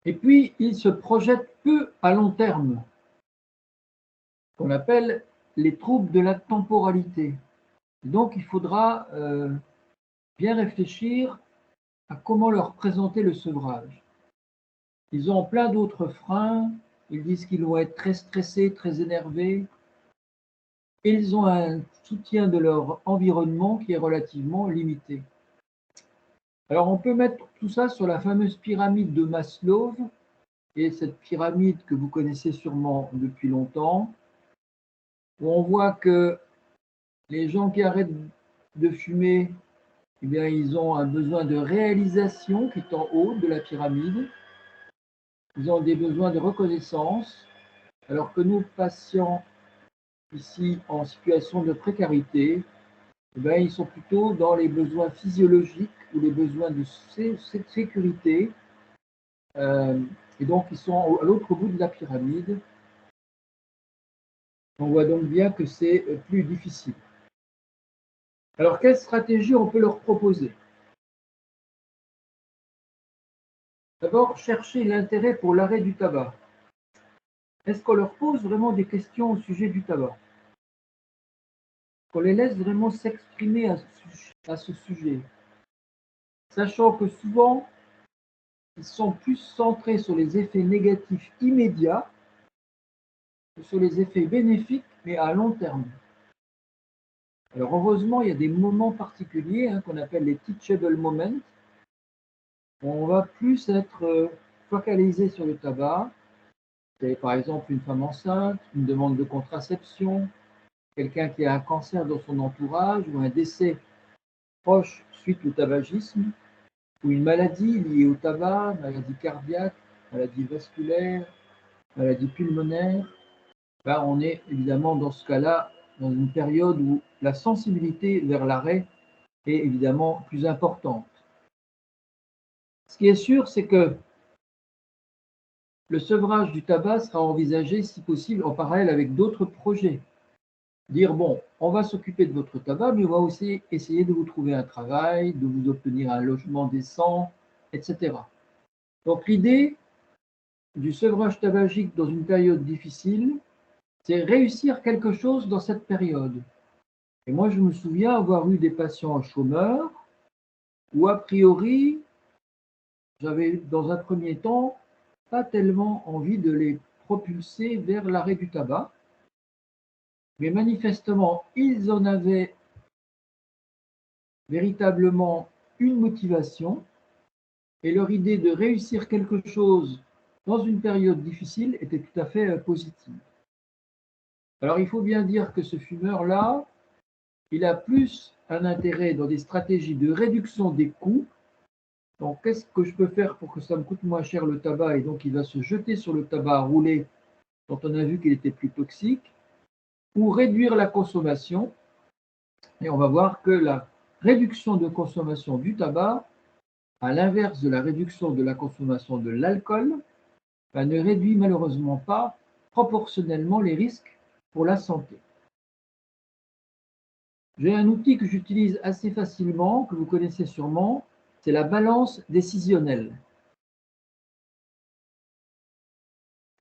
Et puis, ils se projettent peu à long terme, qu'on appelle les troubles de la temporalité. Donc, il faudra bien réfléchir à comment leur présenter le sevrage. Ils ont plein d'autres freins. Ils disent qu'ils vont être très stressés, très énervés. Ils ont un soutien de leur environnement qui est relativement limité. Alors, on peut mettre tout ça sur la fameuse pyramide de Maslow, et cette pyramide que vous connaissez sûrement depuis longtemps, où on voit que les gens qui arrêtent de fumer, eh bien, ils ont un besoin de réalisation qui est en haut de la pyramide. Ils ont des besoins de reconnaissance, alors que nous, patients ici en situation de précarité, eh bien, ils sont plutôt dans les besoins physiologiques ou les besoins de sécurité. Et donc, ils sont à l'autre bout de la pyramide. On voit donc bien que c'est plus difficile. Alors, quelle stratégie on peut leur proposer? D'abord, chercher l'intérêt pour l'arrêt du tabac. Est-ce qu'on leur pose vraiment des questions au sujet du tabac? Qu'on les laisse vraiment s'exprimer à ce sujet, sachant que souvent, ils sont plus centrés sur les effets négatifs immédiats que sur les effets bénéfiques, mais à long terme. Alors heureusement, il y a des moments particuliers qu'on appelle les teachable moments, où on va plus être focalisé sur le tabac. C'est par exemple une femme enceinte, une demande de contraception, quelqu'un qui a un cancer dans son entourage ou un décès proche suite au tabagisme, ou une maladie liée au tabac, maladie cardiaque, maladie vasculaire, maladie pulmonaire. On est évidemment dans ce cas-là dans une période où la sensibilité vers l'arrêt est évidemment plus importante. Ce qui est sûr, c'est que le sevrage du tabac sera envisagé, si possible, en parallèle avec d'autres projets. Dire, bon, on va s'occuper de votre tabac, mais on va aussi essayer de vous trouver un travail, de vous obtenir un logement décent, etc. Donc l'idée du sevrage tabagique dans une période difficile, c'est réussir quelque chose dans cette période. Et moi, je me souviens avoir eu des patients chômeurs où, a priori, j'avais, dans un premier temps, pas tellement envie de les propulser vers l'arrêt du tabac. Mais manifestement, ils en avaient véritablement une motivation et leur idée de réussir quelque chose dans une période difficile était tout à fait positive. Alors, il faut bien dire que ce fumeur-là, il a plus un intérêt dans des stratégies de réduction des coûts. Donc, qu'est-ce que je peux faire pour que ça me coûte moins cher le tabac? Et donc, il va se jeter sur le tabac à rouler, dont on a vu qu'il était plus toxique, ou réduire la consommation. Et on va voir que la réduction de consommation du tabac, à l'inverse de la réduction de la consommation de l'alcool, ne réduit malheureusement pas proportionnellement les risques pour la santé. J'ai un outil que j'utilise assez facilement, que vous connaissez sûrement, c'est la balance décisionnelle.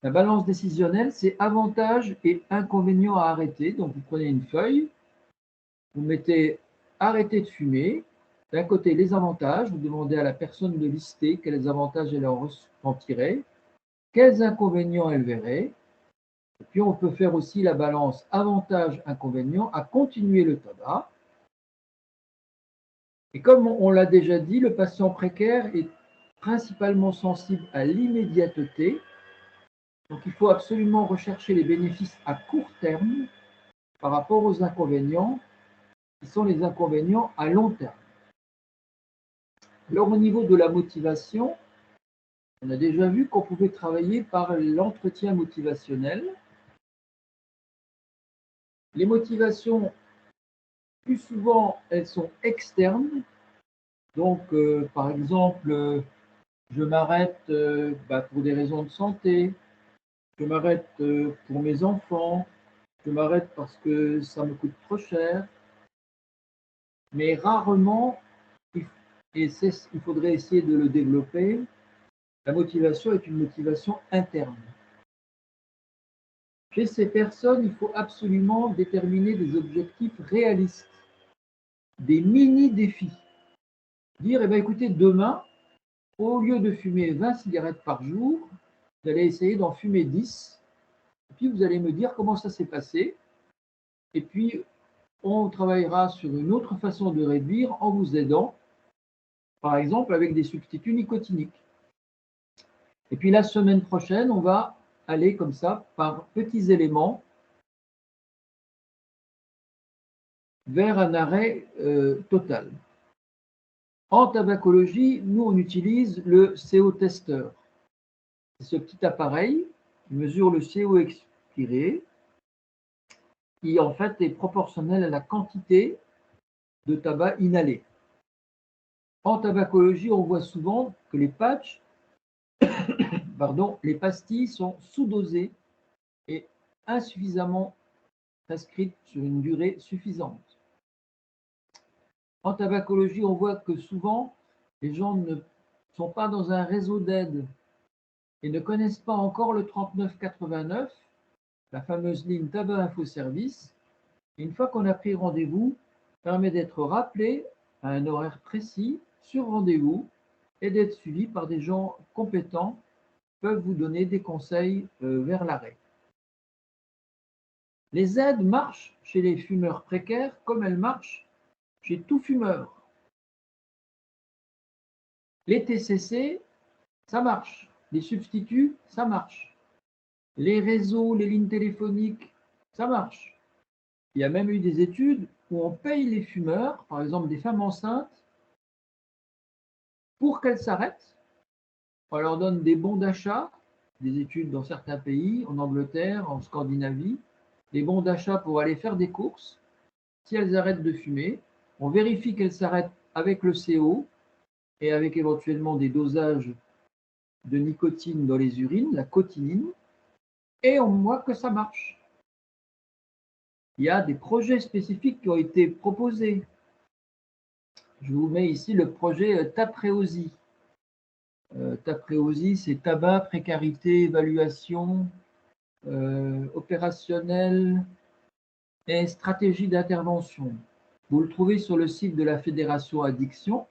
La balance décisionnelle, c'est avantages et inconvénients à arrêter. Donc vous prenez une feuille, vous mettez arrêter de fumer. D'un côté, les avantages, vous demandez à la personne de lister quels avantages elle en tirait, quels inconvénients elle verrait. Et puis, on peut faire aussi la balance avantages-inconvénients à continuer le tabac. Et comme on l'a déjà dit, le patient précaire est principalement sensible à l'immédiateté. Donc, il faut absolument rechercher les bénéfices à court terme par rapport aux inconvénients, qui sont les inconvénients à long terme. Alors, au niveau de la motivation, on a déjà vu qu'on pouvait travailler par l'entretien motivationnel. Les motivations, plus souvent, elles sont externes. Donc, par exemple, je m'arrête pour des raisons de santé, je m'arrête pour mes enfants, je m'arrête parce que ça me coûte trop cher. Mais rarement, il faudrait essayer de le développer, la motivation est une motivation interne. Chez ces personnes, il faut absolument déterminer des objectifs réalistes, des mini-défis. Dire, eh bien, écoutez, demain, au lieu de fumer 20 cigarettes par jour, vous allez essayer d'en fumer 10. Et puis, vous allez me dire comment ça s'est passé. Et puis, on travaillera sur une autre façon de réduire en vous aidant, par exemple, avec des substituts nicotiniques. Et puis, la semaine prochaine, on va aller comme ça, par petits éléments, vers un arrêt total. En tabacologie, nous, on utilise le CO-testeur. C'est ce petit appareil qui mesure le CO expiré, qui en fait est proportionnel à la quantité de tabac inhalé. En tabacologie, on voit souvent que les patchs, les pastilles sont sous-dosées et insuffisamment prescrites sur une durée suffisante. En tabacologie, on voit que souvent, les gens ne sont pas dans un réseau d'aide et ne connaissent pas encore le 3989, la fameuse ligne Tabac Info Service. Et une fois qu'on a pris rendez-vous, permet d'être rappelé à un horaire précis sur rendez-vous et d'être suivi par des gens compétents qui peuvent vous donner des conseils vers l'arrêt. Les aides marchent chez les fumeurs précaires comme elles marchent chez tout fumeur. Les TCC, ça marche. Les substituts, ça marche. Les réseaux, les lignes téléphoniques, ça marche. Il y a même eu des études où on paye les fumeurs, par exemple des femmes enceintes, pour qu'elles s'arrêtent. On leur donne des bons d'achat, des études dans certains pays, en Angleterre, en Scandinavie, des bons d'achat pour aller faire des courses. si elles arrêtent de fumer, on vérifie qu'elles s'arrêtent avec le CO et avec éventuellement des dosages de nicotine dans les urines, la cotinine, et on voit que ça marche. Il y a des projets spécifiques qui ont été proposés. Je vous mets ici le projet TAPREOSI. TAPREOSI, c'est tabac, précarité, évaluation opérationnelle et stratégie d'intervention. Vous le trouvez sur le site de la Fédération Addiction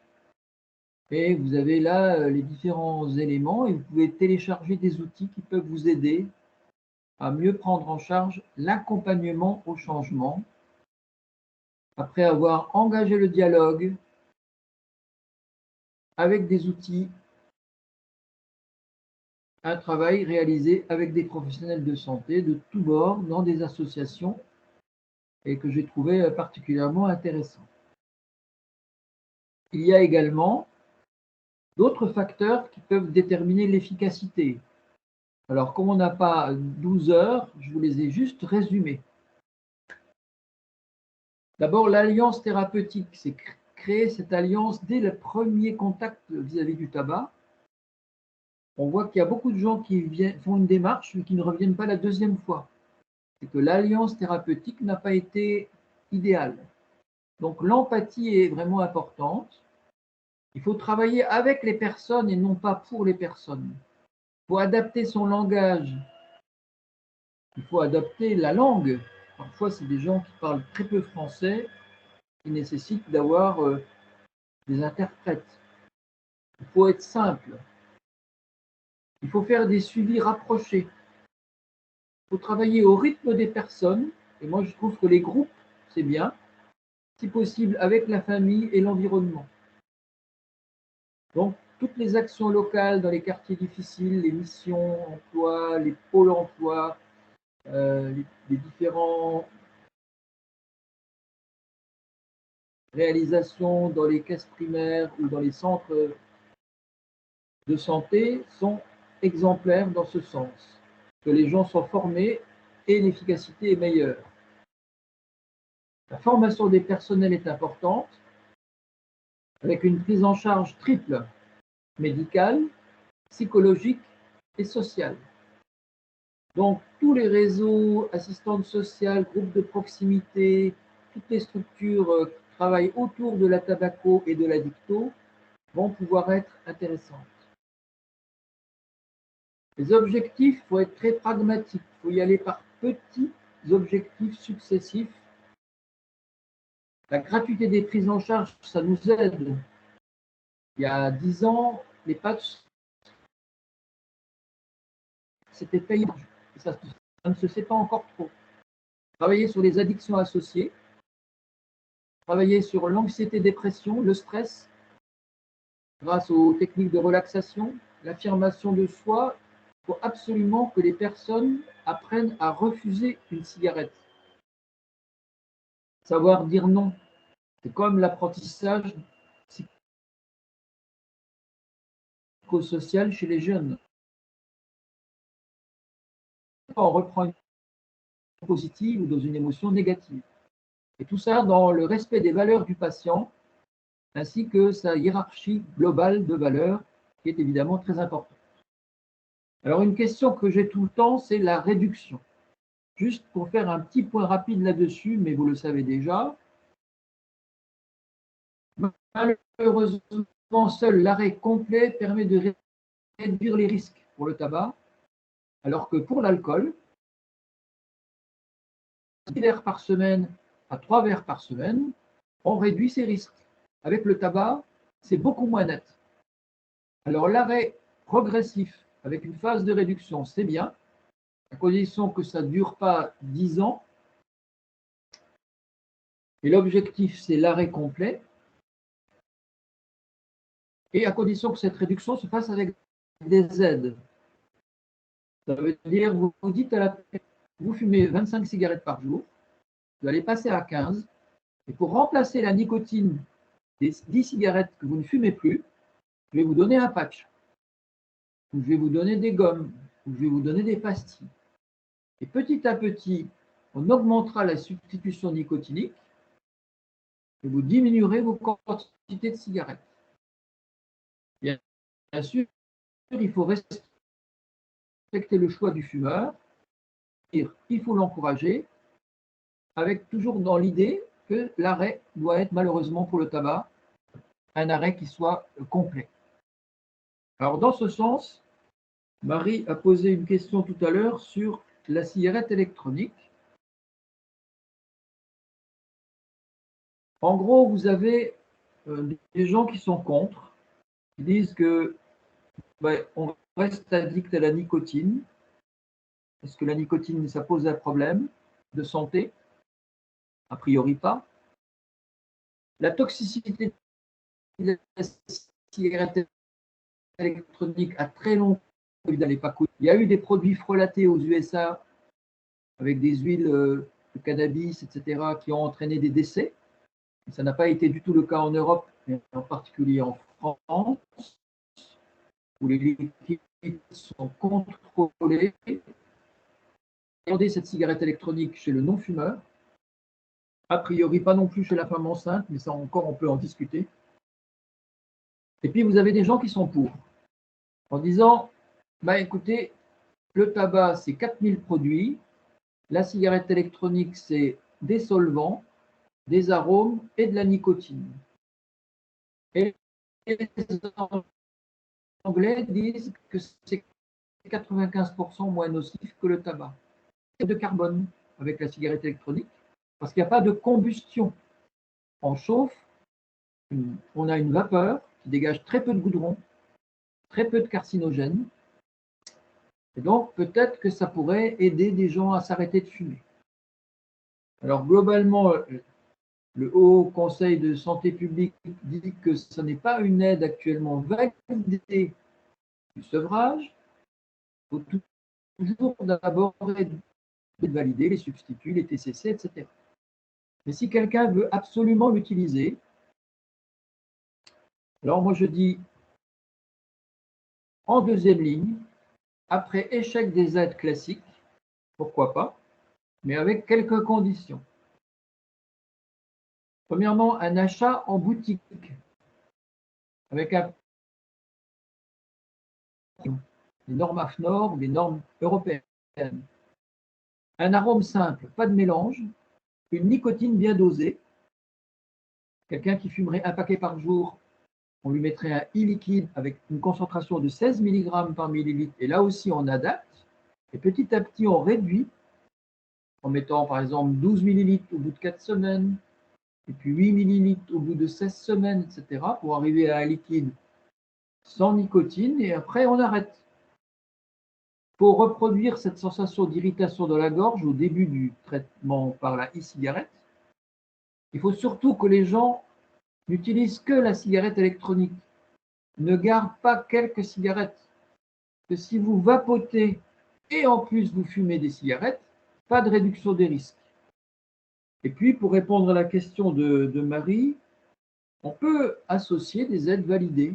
et vous avez là les différents éléments et vous pouvez télécharger des outils qui peuvent vous aider à mieux prendre en charge l'accompagnement au changement après avoir engagé le dialogue avec des outils, un travail réalisé avec des professionnels de santé de tous bords dans des associations et que j'ai trouvé particulièrement intéressant. Il y a également d'autres facteurs qui peuvent déterminer l'efficacité. Alors, comme on n'a pas 12 heures, je vous les ai juste résumés. D'abord, l'alliance thérapeutique, c'est créer cette alliance dès le premier contact vis-à-vis du tabac. On voit qu'il y a beaucoup de gens qui font une démarche, mais qui ne reviennent pas la deuxième fois. C'est que l'alliance thérapeutique n'a pas été idéale. Donc, l'empathie est vraiment importante. Il faut travailler avec les personnes et non pas pour les personnes. Il faut adapter son langage. Il faut adapter la langue. Parfois, c'est des gens qui parlent très peu français, qui nécessitent d'avoir des interprètes. Il faut être simple. Il faut faire des suivis rapprochés. Il faut travailler au rythme des personnes. Et moi, je trouve que les groupes, c'est bien, si possible avec la famille et l'environnement. Donc, toutes les actions locales dans les quartiers difficiles, les missions emploi, les pôles emploi, les différentes réalisations dans les caisses primaires ou dans les centres de santé sont exemplaires dans ce sens, que les gens soient formés et l'efficacité est meilleure. La formation des personnels est importante, avec une prise en charge triple, médicale, psychologique et sociale. Donc, tous les réseaux, assistantes sociales, groupes de proximité, toutes les structures qui travaillent autour de la tabaco et de l'addicto vont pouvoir être intéressantes. Les objectifs, il faut être très pragmatique. Il faut y aller par petits objectifs successifs. La gratuité des prises en charge, ça nous aide. Il y a 10 ans, les patchs, c'était payant. Ça ne se sait pas encore trop. Travailler sur les addictions associées, travailler sur l'anxiété-dépression, le stress, grâce aux techniques de relaxation, l'affirmation de soi. Il faut absolument que les personnes apprennent à refuser une cigarette. Savoir dire non. C'est comme l'apprentissage psychosocial chez les jeunes. On reprend une émotion positive ou dans une émotion négative. Et tout ça dans le respect des valeurs du patient, ainsi que sa hiérarchie globale de valeurs, qui est évidemment très importante. Alors une question que j'ai tout le temps, c'est la réduction. Juste pour faire un petit point rapide là-dessus, mais vous le savez déjà, malheureusement, seul l'arrêt complet permet de réduire les risques pour le tabac, alors que pour l'alcool, 10 verres par semaine à 3 verres par semaine, on réduit ses risques. Avec le tabac, c'est beaucoup moins net. Alors l'arrêt progressif avec une phase de réduction, c'est bien, à condition que ça ne dure pas 10 ans. Et l'objectif, c'est l'arrêt complet. Et à condition que cette réduction se fasse avec des aides. Ça veut dire, vous dites à la tête, vous fumez 25 cigarettes par jour, vous allez passer à 15, et pour remplacer la nicotine des 10 cigarettes que vous ne fumez plus, je vais vous donner un patch, ou je vais vous donner des gommes, ou je vais vous donner des pastilles. Et petit à petit, on augmentera la substitution nicotinique, et vous diminuerez vos quantités de cigarettes. Bien sûr, il faut respecter le choix du fumeur. Il faut l'encourager, avec toujours dans l'idée que l'arrêt doit être malheureusement pour le tabac un arrêt qui soit complet. Alors dans ce sens, Marie a posé une question tout à l'heure sur la cigarette électronique. En gros, vous avez des gens qui sont contre, qui disent que on reste addict à la nicotine. Est-ce que la nicotine, ça pose un problème de santé? A priori pas. La toxicité de la cigarette électronique a très longtemps d'aller pas coûter. Il y a eu des produits frelatés aux USA avec des huiles de cannabis, etc., qui ont entraîné des décès. Ça n'a pas été du tout le cas en Europe, mais en particulier en France, où les liquides sont contrôlés. Regardez cette cigarette électronique chez le non-fumeur. A priori, pas non plus chez la femme enceinte, mais ça encore, on peut en discuter. Et puis, vous avez des gens qui sont pour, en disant, écoutez, le tabac, c'est 4000 produits, la cigarette électronique, c'est des solvants, des arômes et de la nicotine. Et les Anglais disent que c'est 95% moins nocif que le tabac. C'est de carbone avec la cigarette électronique, parce qu'il n'y a pas de combustion. On chauffe, on a une vapeur qui dégage très peu de goudron, très peu de carcinogènes. Et donc, peut-être que ça pourrait aider des gens à s'arrêter de fumer. Alors, globalement, le Haut Conseil de santé publique dit que ce n'est pas une aide actuellement validée du sevrage. Il faut toujours d'abord valider les substituts, les TCC, etc. Mais si quelqu'un veut absolument l'utiliser, alors moi je dis en deuxième ligne, après échec des aides classiques, pourquoi pas, mais avec quelques conditions. Premièrement, un achat en boutique, avec des normes AFNOR, des normes européennes. Un arôme simple, pas de mélange, une nicotine bien dosée. Quelqu'un qui fumerait un paquet par jour, on lui mettrait un e-liquide avec une concentration de 16 mg par millilitre, et là aussi on adapte, et petit à petit on réduit, en mettant par exemple 12 ml au bout de 4 semaines, et puis 8 ml au bout de 16 semaines, etc., pour arriver à un liquide sans nicotine, et après on arrête. Pour reproduire cette sensation d'irritation de la gorge au début du traitement par la e-cigarette, il faut surtout que les gens n'utilisent que la cigarette électronique. Ne gardent pas quelques cigarettes. Que si vous vapotez et en plus vous fumez des cigarettes, pas de réduction des risques. Et puis, pour répondre à la question de Marie, on peut associer des aides validées.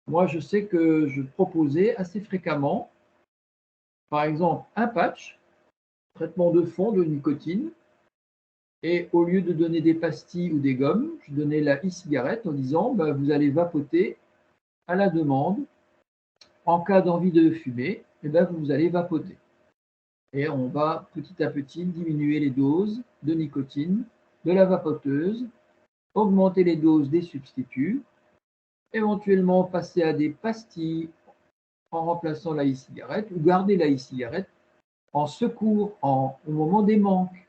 Moi, je sais que je proposais assez fréquemment, par exemple, un patch, traitement de fond de nicotine, et au lieu de donner des pastilles ou des gommes, je donnais la e-cigarette en disant vous allez vapoter à la demande. En cas d'envie de fumer, vous allez vapoter. Et on va petit à petit diminuer les doses de nicotine de la vapoteuse, augmenter les doses des substituts, éventuellement passer à des pastilles en remplaçant la e-cigarette ou garder la e-cigarette en secours au moment des manques.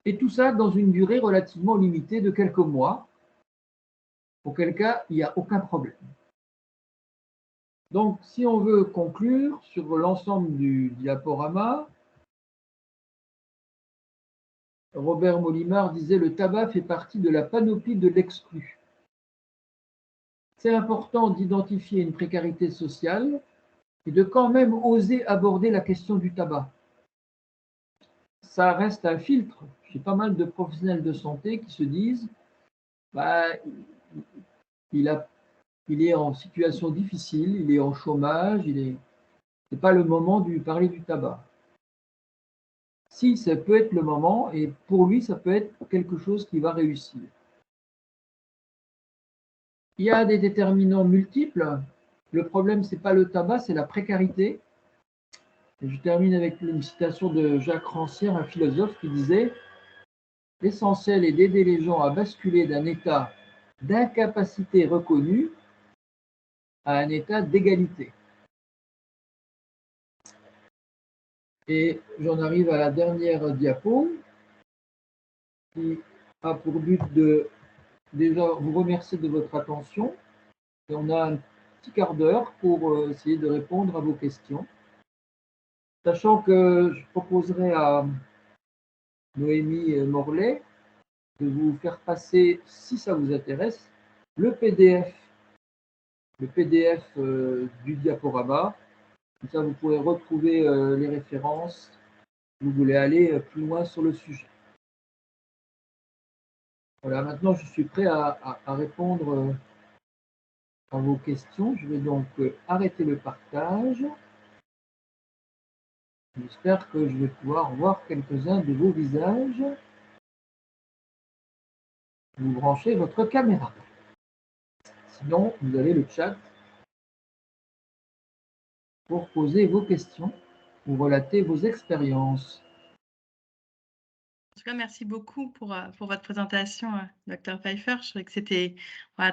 Et tout ça dans une durée relativement limitée de quelques mois, auquel cas il n'y a aucun problème. Donc, si on veut conclure sur l'ensemble du diaporama, Robert Molimar disait « Le tabac fait partie de la panoplie de l'exclu ». C'est important d'identifier une précarité sociale et de quand même oser aborder la question du tabac. Ça reste un filtre. J'ai pas mal de professionnels de santé qui se disent il est en situation difficile, il est en chômage, c'est pas le moment de lui parler du tabac. si ça peut être le moment, et pour lui, ça peut être quelque chose qui va réussir. Il y a des déterminants multiples. Le problème, ce n'est pas le tabac, c'est la précarité. Et je termine avec une citation de Jacques Rancière, un philosophe, qui disait « L'essentiel est d'aider les gens à basculer d'un état d'incapacité reconnue à un état d'égalité. » Et j'en arrive à la dernière diapo, qui a pour but de déjà vous remercier de votre attention. Et on a un petit quart d'heure pour essayer de répondre à vos questions. Sachant que je proposerai à Noémie Morlet de vous faire passer, si ça vous intéresse, le PDF du diaporama. Comme ça, vous pourrez retrouver les références si vous voulez aller plus loin sur le sujet. Voilà, maintenant je suis prêt à répondre à vos questions. Je vais donc arrêter le partage. J'espère que je vais pouvoir voir quelques-uns de vos visages. Vous branchez votre caméra. Sinon, vous avez le chat pour poser vos questions ou relater vos expériences. En tout cas, merci beaucoup pour votre présentation, Dr Pfeiffer. Je trouvais que c'était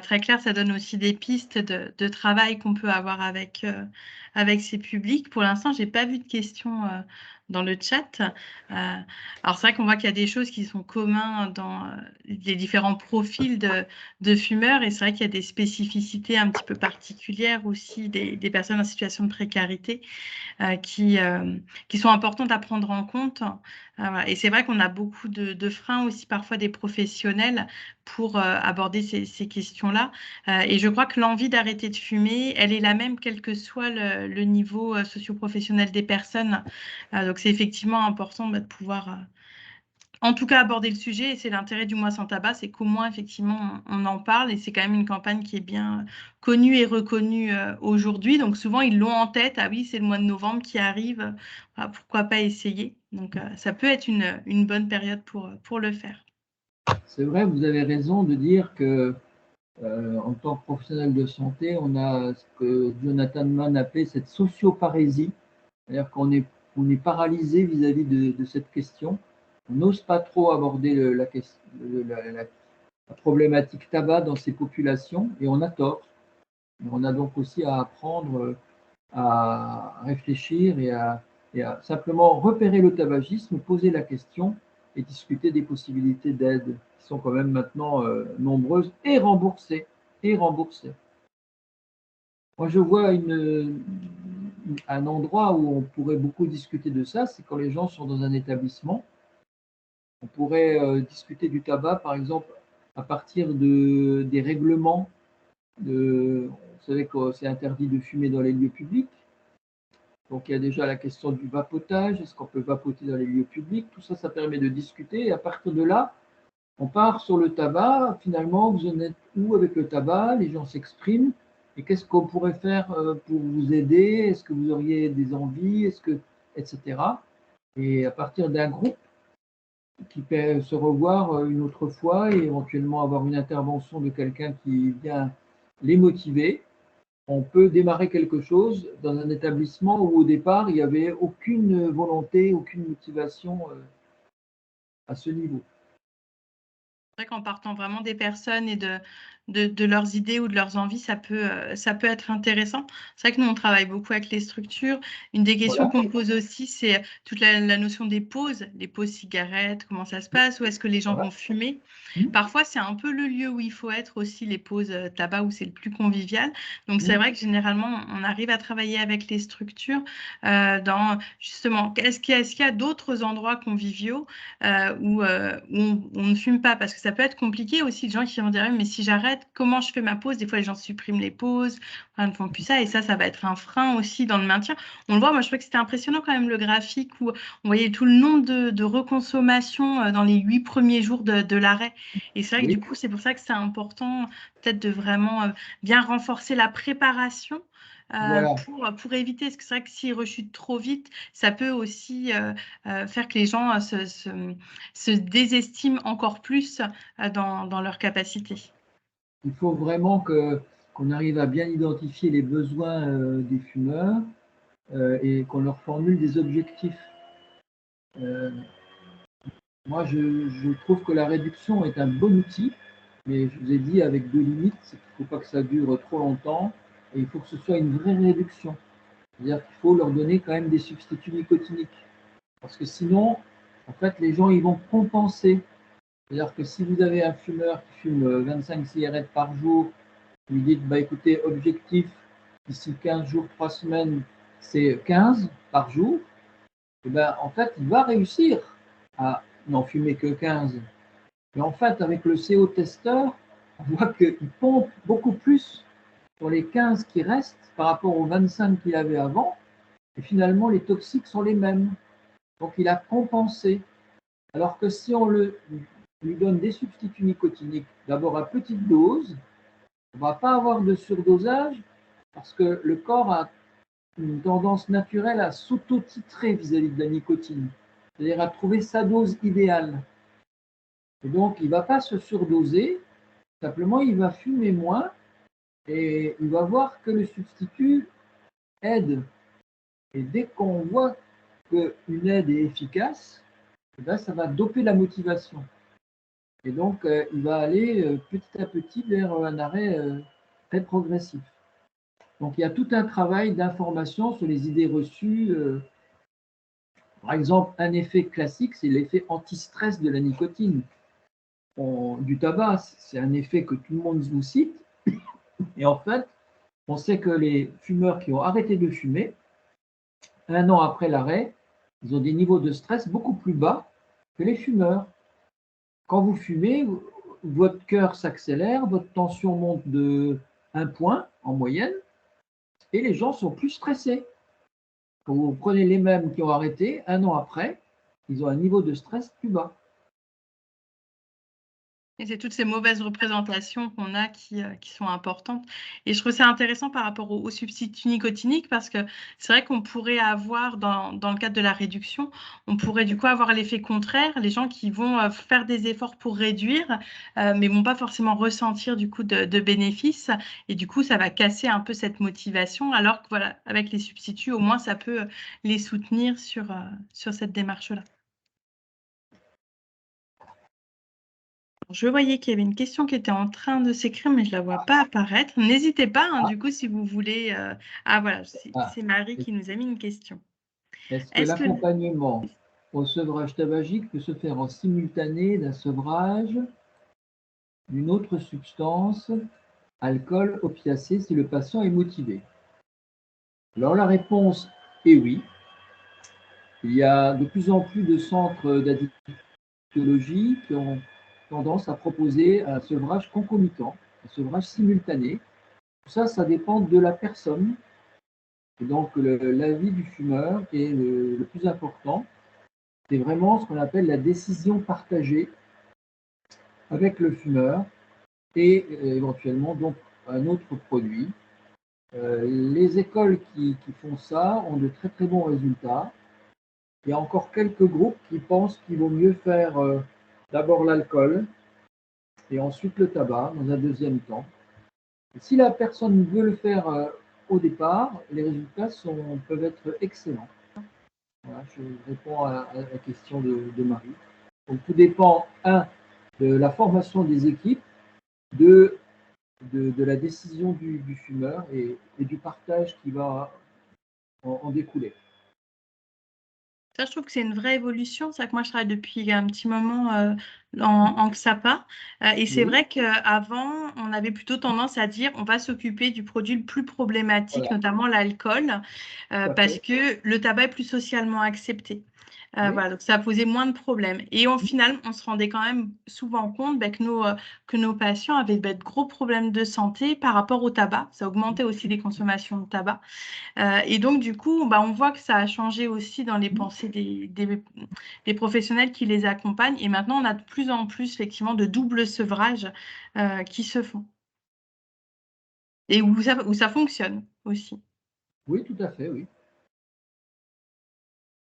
très clair. Ça donne aussi des pistes de travail qu'on peut avoir avec ces publics. Pour l'instant, je n'ai pas vu de questions dans le chat. Alors, c'est vrai qu'on voit qu'il y a des choses qui sont communes dans les différents profils de fumeurs. Et c'est vrai qu'il y a des spécificités un petit peu particulières aussi des personnes en situation de précarité qui sont importantes à prendre en compte. Et c'est vrai qu'on a beaucoup de freins aussi parfois des professionnels pour aborder ces questions-là. Et je crois que l'envie d'arrêter de fumer, elle est la même quel que soit le niveau socio-professionnel des personnes. Donc c'est effectivement important de pouvoir en tout cas aborder le sujet. Et c'est l'intérêt du Mois sans tabac, c'est qu'au moins effectivement on en parle. Et c'est quand même une campagne qui est bien connue et reconnue aujourd'hui. Donc souvent ils l'ont en tête. Ah oui, c'est le mois de novembre qui arrive. Pourquoi pas essayer? Donc ça peut être une bonne période pour le faire. C'est vrai, vous avez raison de dire que en tant que professionnel de santé, on a ce que Jonathan Mann appelait cette socioparésie, c'est-à-dire qu'on est paralysé vis-à-vis de cette question. On n'ose pas trop aborder la problématique tabac dans ces populations et on a tort. Et on a donc aussi à apprendre à réfléchir et à simplement repérer le tabagisme, poser la question et discuter des possibilités d'aide qui sont quand même maintenant nombreuses et remboursées. Moi, je vois un endroit où on pourrait beaucoup discuter de ça, c'est quand les gens sont dans un établissement. On pourrait discuter du tabac, par exemple, à partir des règlements. Vous savez que c'est interdit de fumer dans les lieux publics. Donc, il y a déjà la question du vapotage. Est-ce qu'on peut vapoter dans les lieux publics? Tout ça, ça permet de discuter. Et à partir de là, on part sur le tabac. Finalement, vous en êtes où avec le tabac? Les gens s'expriment. Et qu'est-ce qu'on pourrait faire pour vous aider? Est-ce que vous auriez des envies? Etc. Et à partir d'un groupe qui peut se revoir une autre fois et éventuellement avoir une intervention de quelqu'un qui vient les motiver, on peut démarrer quelque chose dans un établissement où au départ, il n'y avait aucune volonté, aucune motivation à ce niveau. C'est vrai qu'en partant vraiment des personnes et de leurs idées ou de leurs envies, ça peut être intéressant. C'est vrai que nous, on travaille beaucoup avec les structures. Une des questions qu'on pose aussi, c'est toute la notion des pauses, les pauses cigarettes, comment ça se passe, où est-ce que les gens vont fumer. Parfois, c'est un peu le lieu où il faut être aussi, les pauses tabac, où c'est le plus convivial. Donc, c'est vrai que généralement, on arrive à travailler avec les structures dans justement, est-ce qu'il y a d'autres endroits conviviaux où on ne fume pas? Parce que ça peut être compliqué aussi, de gens qui vont dire, mais si j'arrête, fait, comment je fais ma pause? Des fois, les gens suppriment les pauses, enfin, ne font plus ça, et ça va être un frein aussi dans le maintien. On le voit, moi, je trouvais que c'était impressionnant quand même, le graphique où on voyait tout le nombre de reconsommation dans les 8 premiers jours de l'arrêt. Et c'est vrai que Oui. du coup, c'est pour ça que c'est important peut-être de vraiment bien renforcer la préparation Voilà. pour éviter, parce que c'est vrai que s'ils rechutent trop vite, ça peut aussi faire que les gens se désestiment encore plus dans leur capacité. Il faut vraiment qu'on arrive à bien identifier les besoins des fumeurs et qu'on leur formule des objectifs. Moi, je trouve que la réduction est un bon outil, mais je vous ai dit avec deux limites, c'est qu'il ne faut pas que ça dure trop longtemps et il faut que ce soit une vraie réduction. C'est-à-dire qu'il faut leur donner quand même des substituts nicotiniques. Parce que sinon, en fait, les gens, ils vont compenser. C'est-à-dire que si vous avez un fumeur qui fume 25 cigarettes par jour, vous lui dites, bah, écoutez, objectif, d'ici 15 jours, 3 semaines, c'est 15 par jour, et ben, en fait, il va réussir à n'en fumer que 15. Mais en fait, avec le CO-testeur, on voit qu'il pompe beaucoup plus sur les 15 qui restent par rapport aux 25 qu'il avait avant. Et finalement, les toxiques sont les mêmes. Donc, il a compensé. Alors que si on lui donne des substituts nicotiniques, d'abord à petite dose, on ne va pas avoir de surdosage parce que le corps a une tendance naturelle à s'auto-titrer vis-à-vis de la nicotine, c'est-à-dire à trouver sa dose idéale. Et donc, il ne va pas se surdoser, simplement il va fumer moins et il va voir que le substitut aide. Et dès qu'on voit qu'une aide est efficace, eh ben, ça va doper la motivation. Et donc, il va aller petit à petit vers un arrêt très progressif. Donc, il y a tout un travail d'information sur les idées reçues. Par exemple, un effet classique, c'est l'effet anti-stress de la nicotine. Du tabac, c'est un effet que tout le monde vous cite. Et en fait, on sait que les fumeurs qui ont arrêté de fumer, un an après l'arrêt, ils ont des niveaux de stress beaucoup plus bas que les fumeurs. Quand vous fumez, votre cœur s'accélère, votre tension monte de 1 point en moyenne, et les gens sont plus stressés. Quand vous prenez les mêmes qui ont arrêté, un an après, ils ont un niveau de stress plus bas. Et c'est toutes ces mauvaises représentations qu'on a qui sont importantes. Et je trouve ça intéressant par rapport aux substituts nicotiniques parce que c'est vrai qu'on pourrait avoir, dans le cadre de la réduction, on pourrait du coup avoir l'effet contraire, les gens qui vont faire des efforts pour réduire, mais vont pas forcément ressentir du coup de bénéfices. Et du coup, ça va casser un peu cette motivation, alors que voilà, avec les substituts, au moins, ça peut les soutenir sur cette démarche-là. Je voyais qu'il y avait une question qui était en train de s'écrire, mais je ne la vois pas apparaître. N'hésitez pas, du coup, si vous voulez. Ah, voilà, c'est Marie qui nous a mis une question. Est-ce que l'accompagnement au sevrage tabagique peut se faire en simultané d'un sevrage d'une autre substance, alcool, opiacé, si le patient est motivé? Alors la réponse est oui. Il y a de plus en plus de centres d'addictologie qui ont tendance à proposer un sevrage concomitant, un sevrage simultané. Tout ça, ça dépend de la personne. Et donc, l'avis du fumeur est le plus important. C'est vraiment ce qu'on appelle la décision partagée avec le fumeur et éventuellement donc un autre produit. Les écoles qui font ça ont de très très bons résultats. Il y a encore quelques groupes qui pensent qu'il vaut mieux faire d'abord l'alcool et ensuite le tabac dans un deuxième temps. Et si la personne veut le faire au départ, les résultats peuvent être excellents. Voilà, je réponds à la question de Marie. Donc tout dépend, de la formation des équipes, de la décision du fumeur et du partage qui va en découler. Ça, je trouve que c'est une vraie évolution. C'est vrai que moi, je travaille depuis un petit moment en XAPA. Et c'est vrai qu'avant, on avait plutôt tendance à dire on va s'occuper du produit le plus problématique, Voilà. notamment l'alcool, parce que le tabac est plus socialement accepté. Oui. Voilà, donc ça a posé moins de problèmes. Et au final, on se rendait quand même souvent compte que nos patients avaient de gros problèmes de santé par rapport au tabac. Ça augmentait aussi les consommations de tabac. Et donc, du coup, on voit que ça a changé aussi dans les pensées des professionnels qui les accompagnent. Et maintenant, on a de plus en plus, effectivement, de double sevrage qui se font. Et où ça fonctionne aussi. Oui, tout à fait, oui.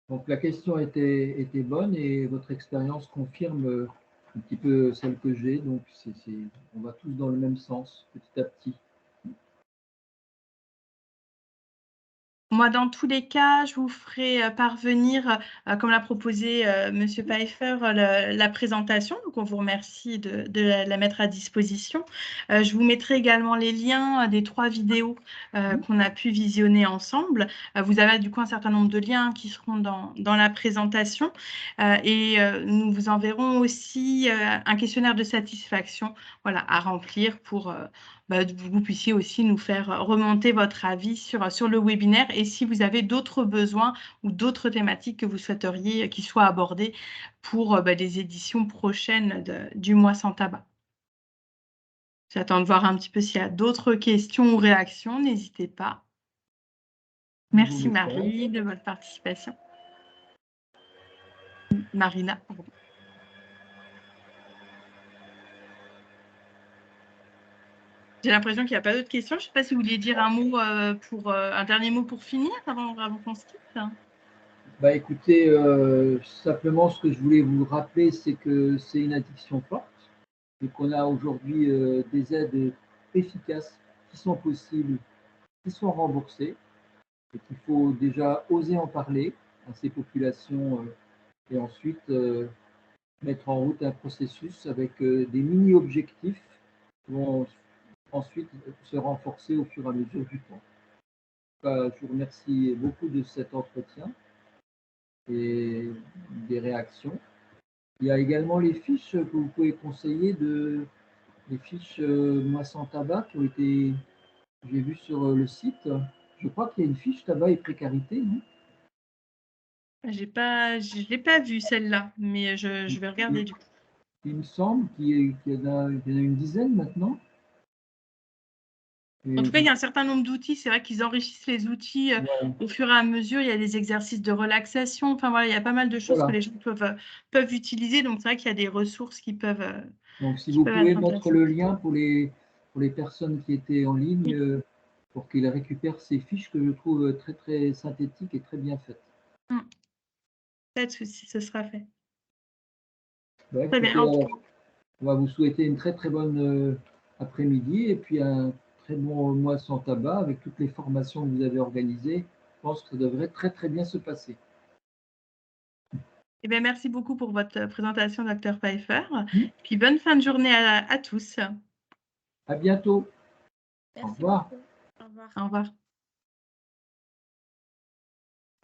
Donc la question était bonne et votre expérience confirme un petit peu celle que j'ai. Donc on va tous dans le même sens, petit à petit. Moi, dans tous les cas, je vous ferai parvenir, comme l'a proposé Monsieur Pfeiffer, la présentation. Donc, on vous remercie de la mettre à disposition. Je vous mettrai également les liens des 3 vidéos qu'on a pu visionner ensemble. Vous avez du coup un certain nombre de liens qui seront dans la présentation. Nous vous enverrons aussi un questionnaire de satisfaction, voilà, à remplir pour vous puissiez aussi nous faire remonter votre avis sur le webinaire et si vous avez d'autres besoins ou d'autres thématiques que vous souhaiteriez qui soient abordées pour les éditions prochaines du mois sans tabac. J'attends de voir un petit peu s'il y a d'autres questions ou réactions. N'hésitez pas. Merci Marie de votre participation. Marina, pardon. J'ai l'impression qu'il n'y a pas d'autres questions. Je ne sais pas si vous vouliez dire un mot un dernier mot pour finir avant qu'on se quitte. Écoutez, simplement ce que je voulais vous rappeler, c'est que c'est une addiction forte et qu'on a aujourd'hui des aides efficaces qui sont possibles, qui sont remboursées et qu'il faut déjà oser en parler à ces populations et ensuite mettre en route un processus avec des mini-objectifs qui vont ensuite se renforcer au fur et à mesure du temps. Je vous remercie beaucoup de cet entretien et des réactions. Il y a également les fiches que vous pouvez conseiller, les fiches Moi sans tabac qui ont été, j'ai vu sur le site. Je crois qu'il y a une fiche tabac et précarité, non? Je l'ai pas vue celle-là, mais je vais regarder du coup. Il me semble qu'il y en a une dizaine maintenant. En tout cas, il y a un certain nombre d'outils. C'est vrai qu'ils enrichissent les outils au fur et à mesure. Il y a des exercices de relaxation. Enfin voilà, il y a pas mal de choses que les gens peuvent utiliser. Donc c'est vrai qu'il y a des ressources qui peuvent. Donc si vous pouvez mettre le lien pour les personnes qui étaient en ligne pour qu'ils récupèrent ces fiches que je trouve très très synthétiques et très bien faites. Pas de souci, ce sera fait. Très bien. On va vous souhaiter une très très bonne après-midi et puis un très bon mois sans tabac avec toutes les formations que vous avez organisées. Je pense que ça devrait très très bien se passer. Eh bien, merci beaucoup pour votre présentation, Dr Pfeiffer. Puis bonne fin de journée à tous. À bientôt. Merci au revoir. Beaucoup. Au revoir. Au revoir.